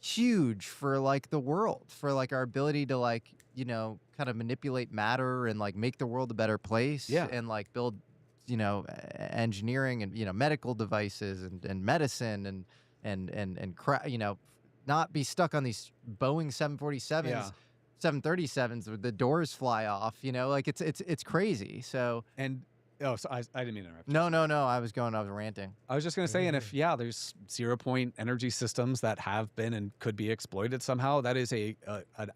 Huge for like the world, for like our ability to like, kind of manipulate matter and like make the world a better place, and like build, engineering and, medical devices and medicine and not be stuck on these Boeing 747s, 737s where the doors fly off, like it's crazy. So, and so I didn't mean to interrupt. No. I was ranting. I was just going to say, and if, there's 0-point energy systems that have been and could be exploited somehow, that is an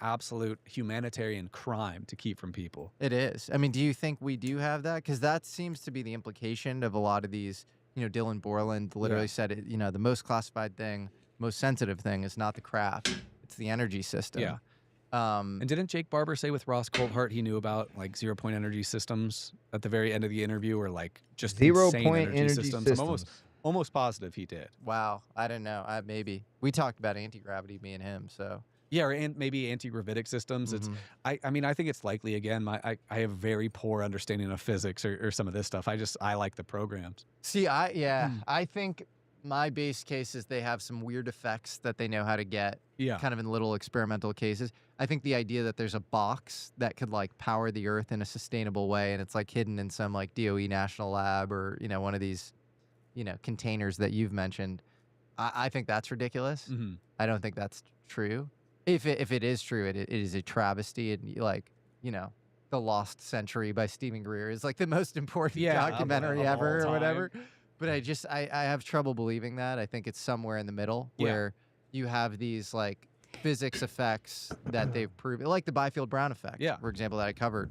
absolute humanitarian crime to keep from people. It is. I mean, do you think we do have that? Because that seems to be the implication of a lot of these, Dylan Borland literally said it, the most classified thing, most sensitive thing is not the craft, it's the energy system. Yeah. And didn't Jake Barber say with Ross Coulthart he knew about like 0-point energy systems at the very end of the interview, or like just 0-point insane energy systems? I'm almost positive he did. Wow, I don't know. Maybe we talked about anti-gravity, me and him. So yeah, or maybe anti-gravitic systems. It's I mean I think it's likely. Again, I have very poor understanding of physics or some of this stuff. I like the programs. See, I think my base case is they have some weird effects that they know how to get. Yeah. Kind of in little experimental cases. I think the idea that there's a box that could like power the earth in a sustainable way, and it's like hidden in some like DOE national lab or, one of these, containers that you've mentioned. I think that's ridiculous. Mm-hmm. I don't think that's true. If it is true, it is a travesty. And like, The Lost Century by Stephen Greer is like the most important documentary ever or whatever. But I have trouble believing that. I think it's somewhere in the middle where you have these like physics effects that they've proven, like the Byfield-Brown effect, for example, that I covered,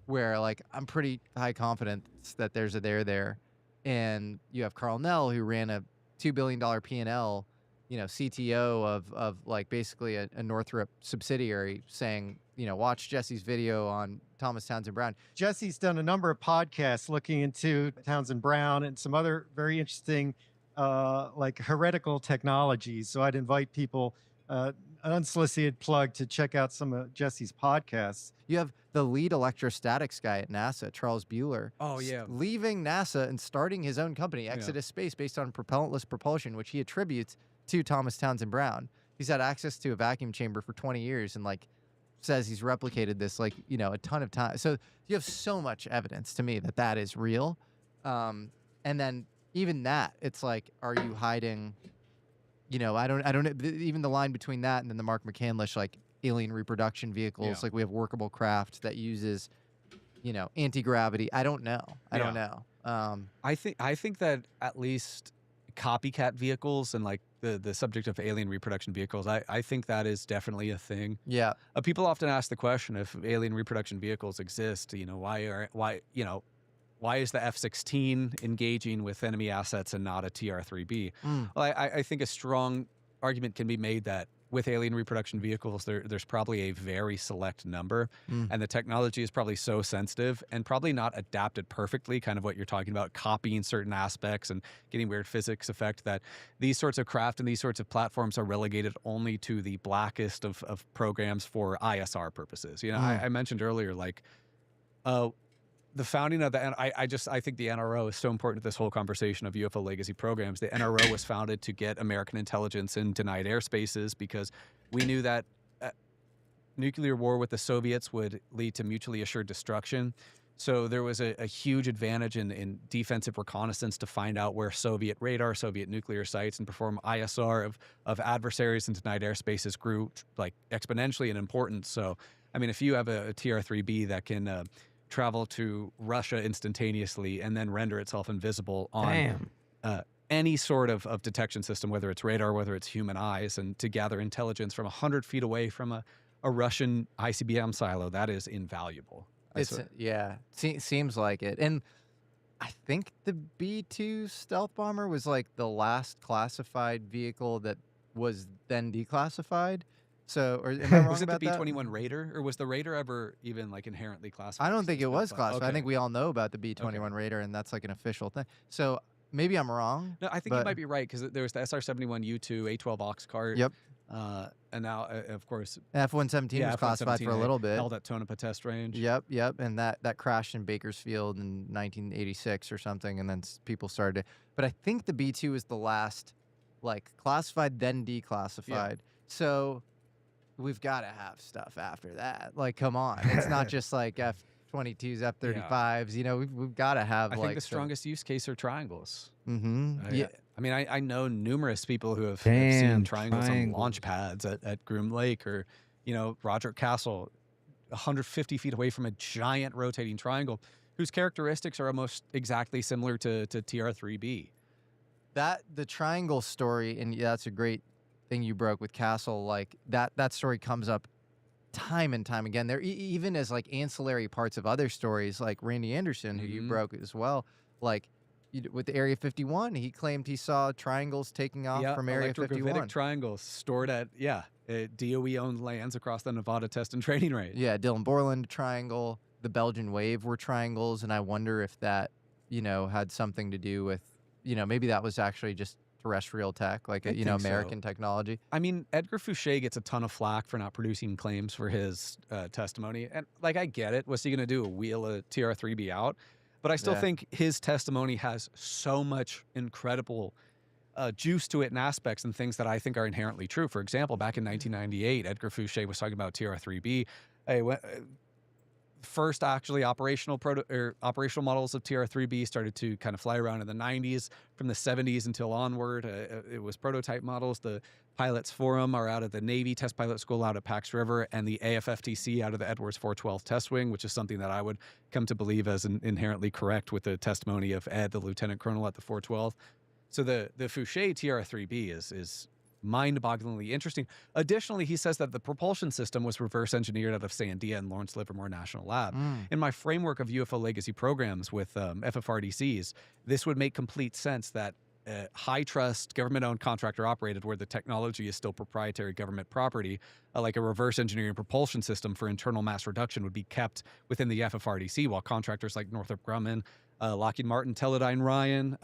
where like I'm pretty high confidence that there's a there. And you have Carl Nell, who ran a $2 billion P&L, CTO of like basically a Northrop subsidiary, saying, watch Jesse's video on Thomas Townsend Brown. Jesse's done a number of podcasts looking into Townsend Brown and some other very interesting, like heretical technologies. So I'd invite people unsolicited plug to check out some of Jesse's podcasts. You have the lead electrostatics guy at NASA, Charles Bueller. Oh, yeah. Leaving NASA and starting his own company, Exodus Space, based on propellantless propulsion, which he attributes to Thomas Townsend Brown. He's had access to a vacuum chamber for 20 years and like says he's replicated this like, you know, a ton of times. So you have so much evidence to me that that is real. And then even that, it's like, are you hiding, you know, I don't even the line between that and then the Mark McCandlish, like alien reproduction vehicles, like we have workable craft that uses, you know, anti-gravity. I don't know. I don't know. I think that at least copycat vehicles and like the subject of alien reproduction vehicles, I think that is definitely a thing. Yeah. People often ask the question, if alien reproduction vehicles exist, you know, why is the F-16 engaging with enemy assets and not a TR-3B? Well, I think a strong argument can be made that with alien reproduction vehicles, there's probably a very select number, and the technology is probably so sensitive and probably not adapted perfectly, kind of what you're talking about, copying certain aspects and getting weird physics effect, that these sorts of craft and these sorts of platforms are relegated only to the blackest of programs for ISR purposes. You know, I mentioned earlier, like, the founding of the, I think the NRO is so important to this whole conversation of UFO legacy programs. The NRO was founded to get American intelligence in denied airspaces because we knew that nuclear war with the Soviets would lead to mutually assured destruction. So there was a huge advantage in defensive reconnaissance to find out where Soviet radar, Soviet nuclear sites, and perform ISR of adversaries in denied airspaces grew like exponentially in importance. So, I mean, if you have a TR-3B that can travel to Russia instantaneously and then render itself invisible on any sort of detection system, whether it's radar, whether it's human eyes, and to gather intelligence from 100 feet away from a Russian ICBM silo, that is invaluable. Seems like it. And I think the B-2 stealth bomber was like the last classified vehicle that was then declassified. So, or am I wrong was it about the B-21 Raider, or was the Raider ever even like inherently classified? I don't think it was classified. Okay. I think we all know about the B-21 Raider, and that's like an official thing. So maybe I'm wrong. No, I think you might be right, because there was the SR-71U2 A-12 Ox cart. Yep. And now, of course, F-117 was classified for a little bit. Held at Tonopah Test Range. Yep. And that crashed in Bakersfield in 1986 or something, and then people started. But I think the B-2 is the last, like, classified then declassified. Yeah. So we've got to have stuff after that. Like, come on. It's not just like F-22s, F-35s. You know, we've got to have, I think the strongest use case are triangles. Yeah. I mean, I know numerous people who have seen triangles on launch pads at Groom Lake, or, you know, Roger Castle, 150 feet away from a giant rotating triangle whose characteristics are almost exactly similar to TR-3B. The triangle story, and that's a great thing you broke with Castle, like that story comes up time and time again. There even as like ancillary parts of other stories, like Randy Anderson, who you broke as well, like with the Area 51, he claimed he saw triangles taking off from Area 51. Triangles stored at DOE-owned lands across the Nevada Test and Training Range. Yeah, Dylan Borland triangle, the Belgian Wave were triangles, and I wonder if that, you know, had something to do with, you know, maybe that was actually just terrestrial tech, like American technology. I mean, Edgar Fouché gets a ton of flack for not producing claims for his testimony, and like, I get it. What's he going to do? Wheel a TR-3B out? But I still think his testimony has so much incredible juice to it and aspects and things that I think are inherently true. For example, back in 1998, Edgar Fouché was talking about TR-3B. First actually operational models of TR-3B started to kind of fly around in the 90s. From the 70s until onward, it was prototype models. The pilots forum are out of the Navy Test Pilot School out at Pax River, and the AFFTC out of the Edwards 412 Test Wing, which is something that I would come to believe as inherently correct with the testimony of Ed, the lieutenant colonel at the 412. So the Fouché TR-3B is mind-bogglingly interesting. Additionally, he says that the propulsion system was reverse engineered out of Sandia and Lawrence Livermore National Lab. In my framework of UFO legacy programs with FFRDCs, this would make complete sense that high-trust, government-owned, contractor-operated, where the technology is still proprietary government property, like a reverse engineering propulsion system for internal mass reduction would be kept within the FFRDC, while contractors like Northrop Grumman, Lockheed Martin, Teledyne Ryan,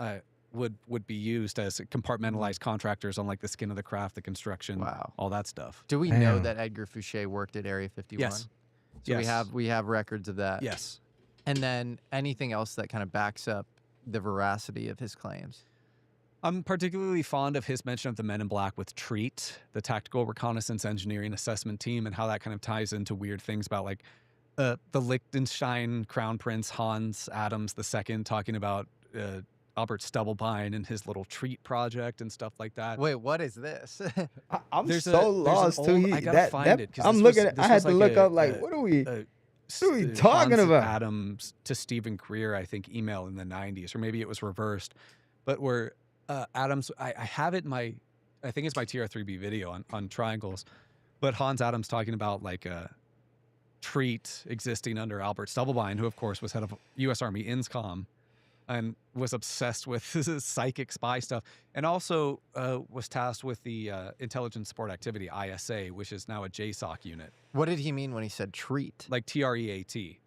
would be used as compartmentalized contractors on like the skin of the craft, the construction, Wow. all that stuff. Do we know Damn. that Edgar Fouché worked at Area 51? Yes. So Yes. we have records of that. Yes. And then anything else that kind of backs up the veracity of his claims? I'm particularly fond of his mention of the Men in Black with TREAT, the Tactical Reconnaissance Engineering Assessment Team, and how that kind of ties into weird things about like the Liechtenstein Crown Prince Hans Adams II talking about Albert Stubblebine and his little TREAT project and stuff like that. Wait, what is this? I'm There's so an lost too. old- I gotta find it, 'cause I'm this looking was- at. this I had was to like look a- up like a- what are we? What are we talking about? Adams to Stephen Greer, I think, email in the 90s, or maybe it was reversed. But where Adams, I have it in my, I think it's my TR3B video on triangles, but Hans Adams talking about like a TREAT existing under Albert Stubblebine, who of course was head of U.S. Army INSCOM and was obsessed with psychic spy stuff, and also was tasked with the Intelligence Support Activity, ISA, which is now a JSOC unit. What did he mean when he said treat? Like TREAT,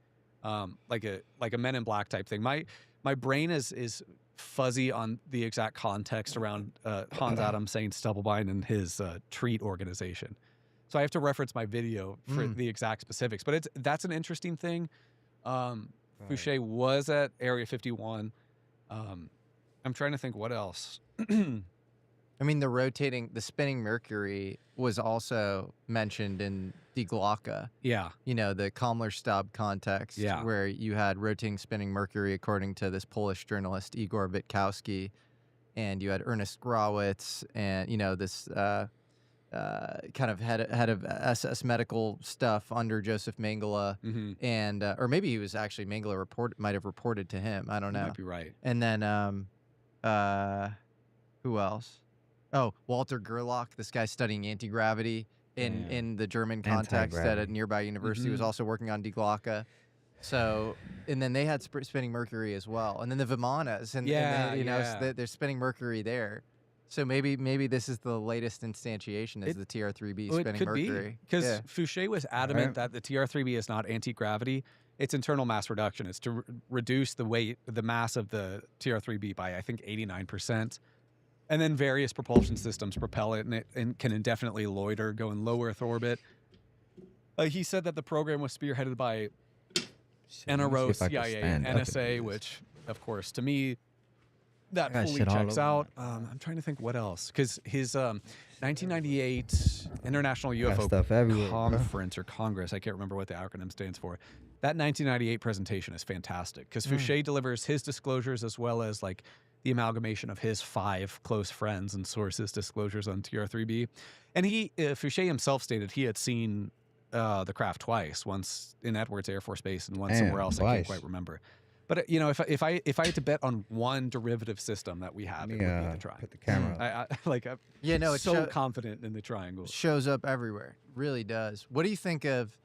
like a Men in Black type thing. My brain is fuzzy on the exact context around Hans Adams saying Stubblebine and his TREAT organization, so I have to reference my video for the exact specifics. But that's an interesting thing. Fouché was at Area 51. I'm trying to think what else. I mean, the spinning Mercury was also mentioned in Die Glocke. Yeah. You know, the Kammlerstab context, Yeah. where you had rotating spinning Mercury, according to this Polish journalist Igor Witkowski, and you had Ernest Grawitz, and you know this kind of head of SS medical stuff under Joseph Mengele, and or maybe he was actually Mengele might have reported to him. I don't know. You might be right. And then who else? Oh, Walter Gerlach, this guy studying anti-gravity in the German context at a Anti-gravity. nearby university, was also working on Die Glocke. So, and then they had spinning Mercury as well. And then the Vimanas, and they, you know, they're spinning Mercury there. So maybe this is the latest instantiation is the TR3B spinning it could Mercury. Because Fouché was adamant that the TR3B is not anti-gravity. It's internal mass reduction. It's to reduce the mass of the TR3B by, I think, 89%. And then various propulsion systems propel it, and can indefinitely loiter, go in low Earth orbit. He said that the program was spearheaded by NRO, CIA, and NSA, which, of course, to me, that fully checks out. I'm trying to think what else, because his 1998 International UFO Conference or Congress, I can't remember what the acronym stands for. That 1998 presentation is fantastic, because Fouché delivers his disclosures as well as like the amalgamation of his 5 close friends and sources' disclosures on TR3B. And Fouché himself stated he had seen the craft twice, once in Edwards Air Force Base and once somewhere else. I can't quite remember. But you know, if I had to bet on one derivative system that we have, it would be the triangle. Put the camera up. It's so confident in the triangle. Shows up everywhere, really does. What do you think of?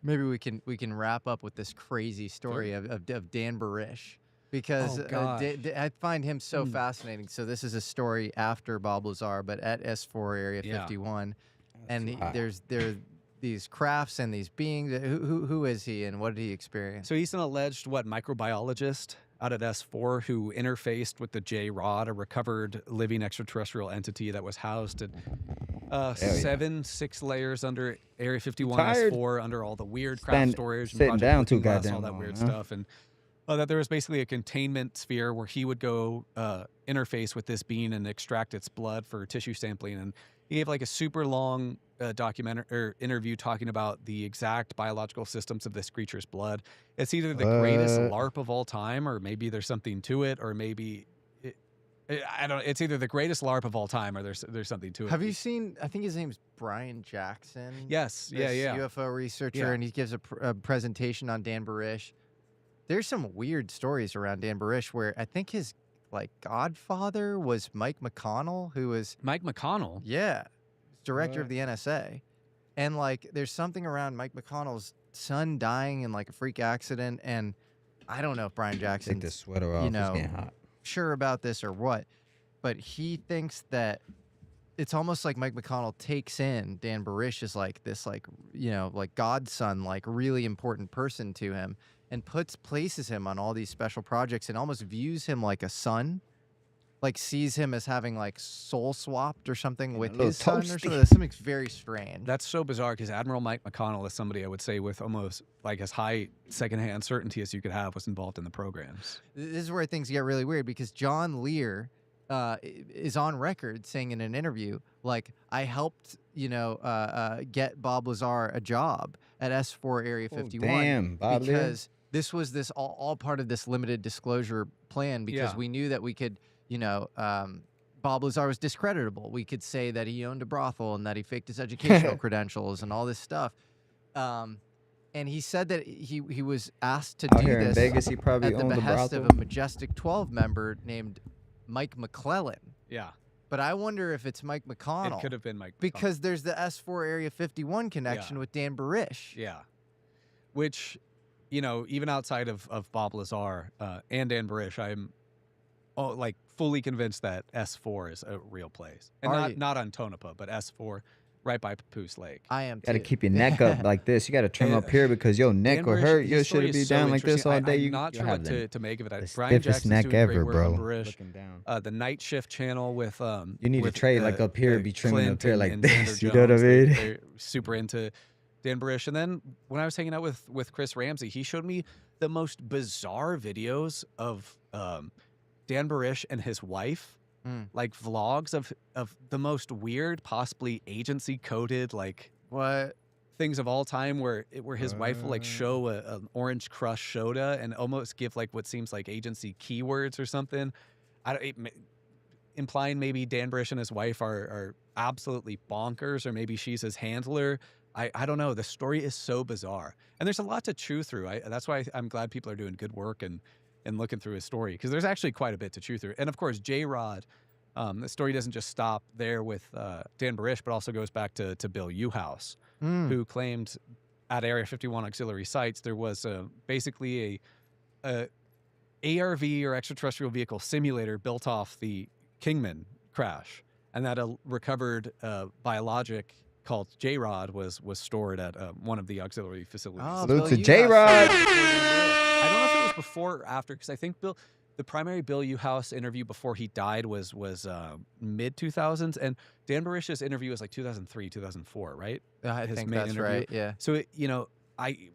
Maybe we can wrap up with this crazy story of Dan Barish, because I find him so fascinating. So this is a story after Bob Lazar, but at S4 Area 51, and there's these crafts and these beings. Who is he, and what did he experience? So he's an alleged microbiologist out at S4 who interfaced with the J-Rod, a recovered living extraterrestrial entity that was housed at 6 layers under Area 51 S4, under all the weird craft storage and Project down Looking too Glass, goddamn all that long, weird huh? stuff, and that there was basically a containment sphere where he would go interface with this being and extract its blood for tissue sampling. And he gave like a super long interview talking about the exact biological systems of this creature's blood. It's either the greatest LARP of all time, or maybe there's something to it, or maybe I don't know. It's either the greatest LARP of all time, or there's something to it. Have you seen? I think his name's Brian Jackson. Yes. This UFO researcher, and he gives a presentation on Dan Barish. There's some weird stories around Dan Barish where I think his godfather was Mike McConnell, who was Mike McConnell. Yeah, director of the NSA, and there's something around Mike McConnell's son dying in a freak accident, and I don't know if Brian Jackson Take this sweater off. It's getting hot. Sure about this or what, but he thinks that it's almost like Mike McConnell takes in Dan Barish as this godson, really important person to him, and places him on all these special projects and almost views him like a son. like sees him as having like soul swapped or something with little his son or toasty. something. Something's very strange. That's so bizarre because Admiral Mike McConnell is somebody I would say with almost like as high secondhand certainty as you could have was involved in the programs. This is where things get really weird because John Lear is on record saying in an interview, like, I helped, get Bob Lazar a job at S4 Area 51 damn, Bob Lear. because this was all part of this limited disclosure plan because Yeah. we knew that we could, Bob Lazar was discreditable. We could say that he owned a brothel and that he faked his educational credentials and all this stuff. And he said that he was asked to Out do here in this Vegas, he probably at the owned a behest brothel. of a Majestic 12 member named Mike McClellan. Yeah, But I wonder if it's Mike McConnell it could have been Mike McConnell. because there's the S4 Area 51 connection Yeah. with Dan Barish. Yeah, which, even outside of Bob Lazar and Dan Barish, I'm like fully convinced that S4 is a real place, and Are you? not on Tonopah, but S4 right by Papoose Lake. I am Got to too. keep your neck up like this. You got to trim up here because your neck Dan will Barish, hurt. his You story should be is so down like this interesting. all day. I'm not you sure have what to make of it. the Brian stiffest Jackson's neck doing great ever, work bro. on Barish. Looking down. The Night Shift channel with You need to with, trade like up here, be trimming Clint up here and- like and this. Xander You know what I Jones. mean? They're super into Dan Barish. And then when I was hanging out with Chris Ramsey, he showed me the most bizarre videos of Dan Barish and his wife, like vlogs of the most weird, possibly agency coded like What? things of all time, where his wife will like show an Orange Crush soda and almost give like what seems like agency keywords or something. Implying maybe Dan Barish and his wife are absolutely bonkers, or maybe she's his handler. I don't know. The story is so bizarre, and there's a lot to chew through. That's why I'm glad people are doing good work and looking through his story, because there's actually quite a bit to chew through. And of course, J-Rod, the story doesn't just stop there with Dan Barish, but also goes back to Bill Uhouse, who claimed at Area 51 auxiliary sites there was basically a ARV or extraterrestrial vehicle simulator built off the Kingman crash, and that a recovered biologic called J-Rod was stored at one of the auxiliary facilities. Oh, Salute Bill, to you J-Rod. got I don't know if it was before or after, because I think the primary Bill Uhouse interview before he died was mid 2000s, and Dan Barish's interview was like 2003, 2004, right? I His think main that's interview. right. Yeah. So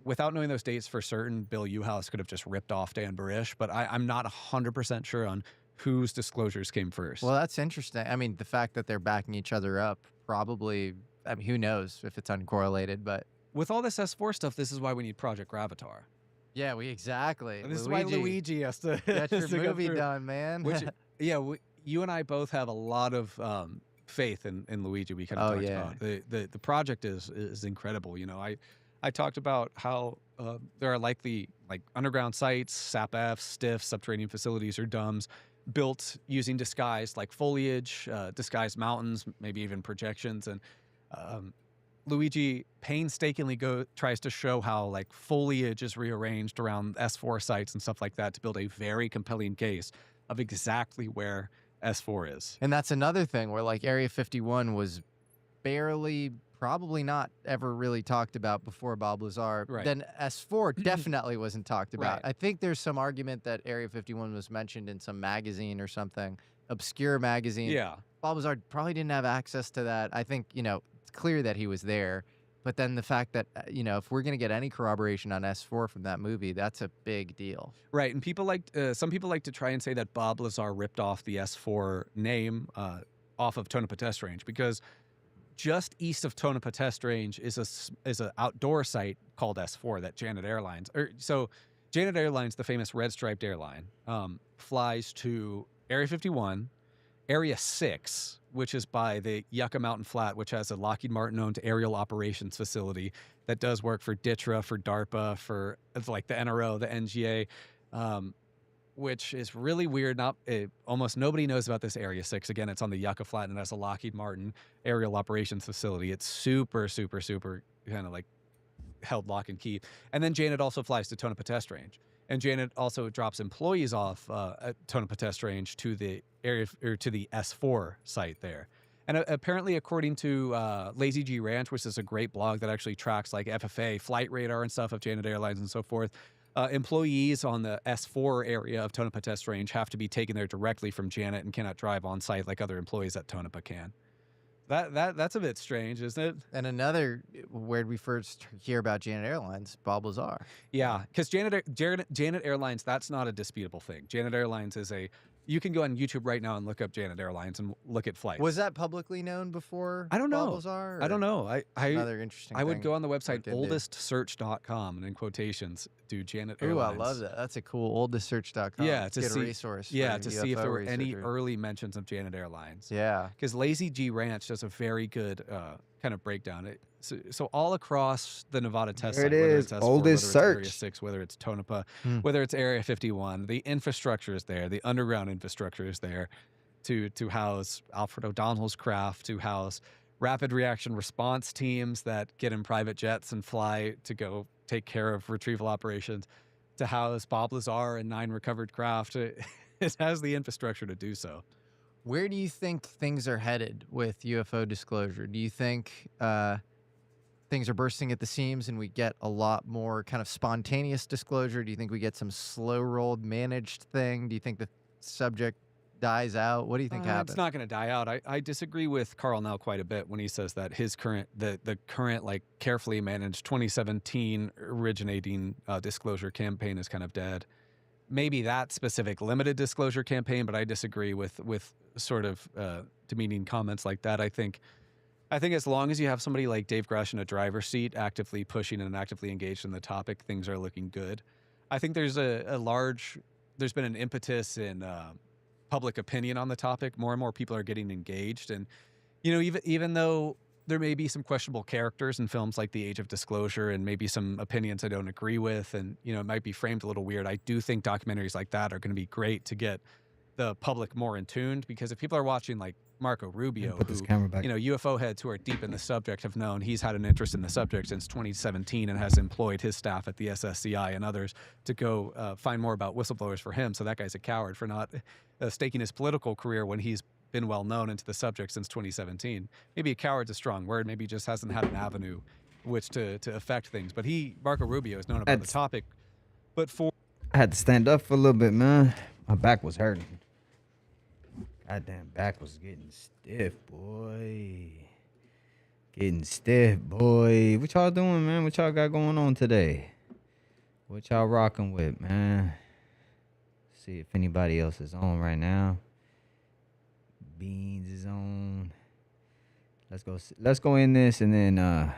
without knowing those dates for certain, Bill Uhouse could have just ripped off Dan Barish, but I'm not 100% sure on whose disclosures came first. Well, that's interesting. I mean, the fact that they're backing each other up probably. I mean, who knows if it's uncorrelated, but with all this S4 stuff, this is why we need Project Gravatar. yeah, exactly. This is why Luigi has to get your has to come movie through. done, man. Which, yeah, you and I both have a lot of faith in Luigi. We kind of talked about the project is incredible. I talked about how there are likely like underground sites, SAP-F, stiffs, subterranean facilities, or DUMs built using disguised like foliage, disguised mountains, maybe even projections, and Luigi painstakingly tries to show how like foliage is rearranged around S4 sites and stuff like that to build a very compelling case of exactly where S4 is. And that's another thing where like Area 51 was probably not ever really talked about before Bob Lazar. Right. Then S4 definitely wasn't talked about. Right. I think there's some argument that Area 51 was mentioned in some magazine or something, obscure magazine. Yeah. Bob Lazar probably didn't have access to that. I think, it's clear that he was there. But then the fact that, if we're going to get any corroboration on S4 from that movie, that's a big deal. Right. And some people like to try and say that Bob Lazar ripped off the S4 name off of Tonopah Test Range, because just east of Tonopah Test Range is an outdoor site called S4 that Janet Airlines, Janet Airlines, the famous red striped airline, flies to Area 51, Area 6, which is by the Yucca Mountain Flat, which has a Lockheed Martin-owned aerial operations facility that does work for DTRA, for DARPA, for like the NRO, the NGA, which is really weird. Almost nobody knows about this Area 6. Again, it's on the Yucca Flat, and that's a Lockheed Martin aerial operations facility. It's super, super, super kind of like held lock and key. And then Janet also flies to Tonopah Test Range. And Janet also drops employees off at Tonopah Test Range to the area, or to the S4 site there. And apparently, according to Lazy G Ranch, which is a great blog that actually tracks like FFA, flight radar and stuff of Janet Airlines and so forth, Employees on the S4 area of Tonopah Test Range have to be taken there directly from Janet and cannot drive on site like other employees at Tonopah can. That's a bit strange, isn't it? And another, where we first hear about Janet Airlines, Bob Lazar. Yeah, because Janet Airlines, that's not a disputable thing. Janet Airlines is you can go on YouTube right now and look up Janet Airlines and look at flights. Was that publicly known before? I don't know. Bob Lazar, I don't know. Another interesting. I would thing go on the website to look into. oldestsearch.com and in quotations do Janet Ooh, Airlines. I love that. That's a cool oldestsearch.com. Yeah, Let's to get see a resource. Yeah, for to see if UFO there were any researchers. early mentions of Janet Airlines. Yeah, because Lazy G Ranch does a very good kind of breakdown. So all across the Nevada test There site, it whether is, it's S4, oldest whether it's Area search. 6, whether it's Tonopah, Hmm. whether it's Area 51, the infrastructure is there. The underground infrastructure is there to house Alfred O'Donnell's craft, to house rapid reaction response teams that get in private jets and fly to go take care of retrieval operations, to house Bob Lazar and 9 recovered craft. It has the infrastructure to do so. where do you think things are headed with UFO disclosure? Do you think things are bursting at the seams and we get a lot more kind of spontaneous disclosure? Do you think we get some slow-rolled, managed thing? Do you think the subject dies out? What do you think happens? It's not going to die out. I disagree with Carl now quite a bit when he says that his current, the current like carefully managed 2017 originating disclosure campaign is kind of dead. Maybe that specific limited disclosure campaign, but I disagree with sort of demeaning comments like that. I think as long as you have somebody like Dave Grush in a driver's seat, actively pushing and actively engaged in the topic, things are looking good. I think there's there's been an impetus in public opinion on the topic. More and more people are getting engaged, and even though there may be some questionable characters in films like The Age of Disclosure and maybe some opinions I don't agree with, and it might be framed a little weird, I do think documentaries like that are going to be great to get the public more in tuned, because if people are watching like Marco Rubio, Put this who, camera back. UFO heads who are deep in the subject have known he's had an interest in the subject since 2017 and has employed his staff at the SSCI and others to go find more about whistleblowers for him. So that guy's a coward for not staking his political career when he's been well known into the subject since 2017. Maybe a coward's a strong word. Maybe he just hasn't had an avenue which to affect things. But Marco Rubio is known about the topic. But I had to stand up for a little bit, man. My back was hurting. Goddamn back was getting stiff, boy. Getting stiff, boy. What y'all doing, man? What y'all got going on today? What y'all rocking with, man? See if anybody else is on right now. Beans is on. Let's go in this and then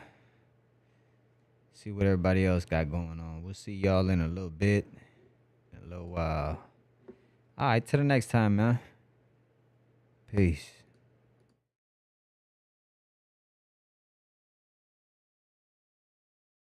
see what everybody else got going on. We'll see y'all in a little bit. In a little while. All right, till the next time, man. Peace.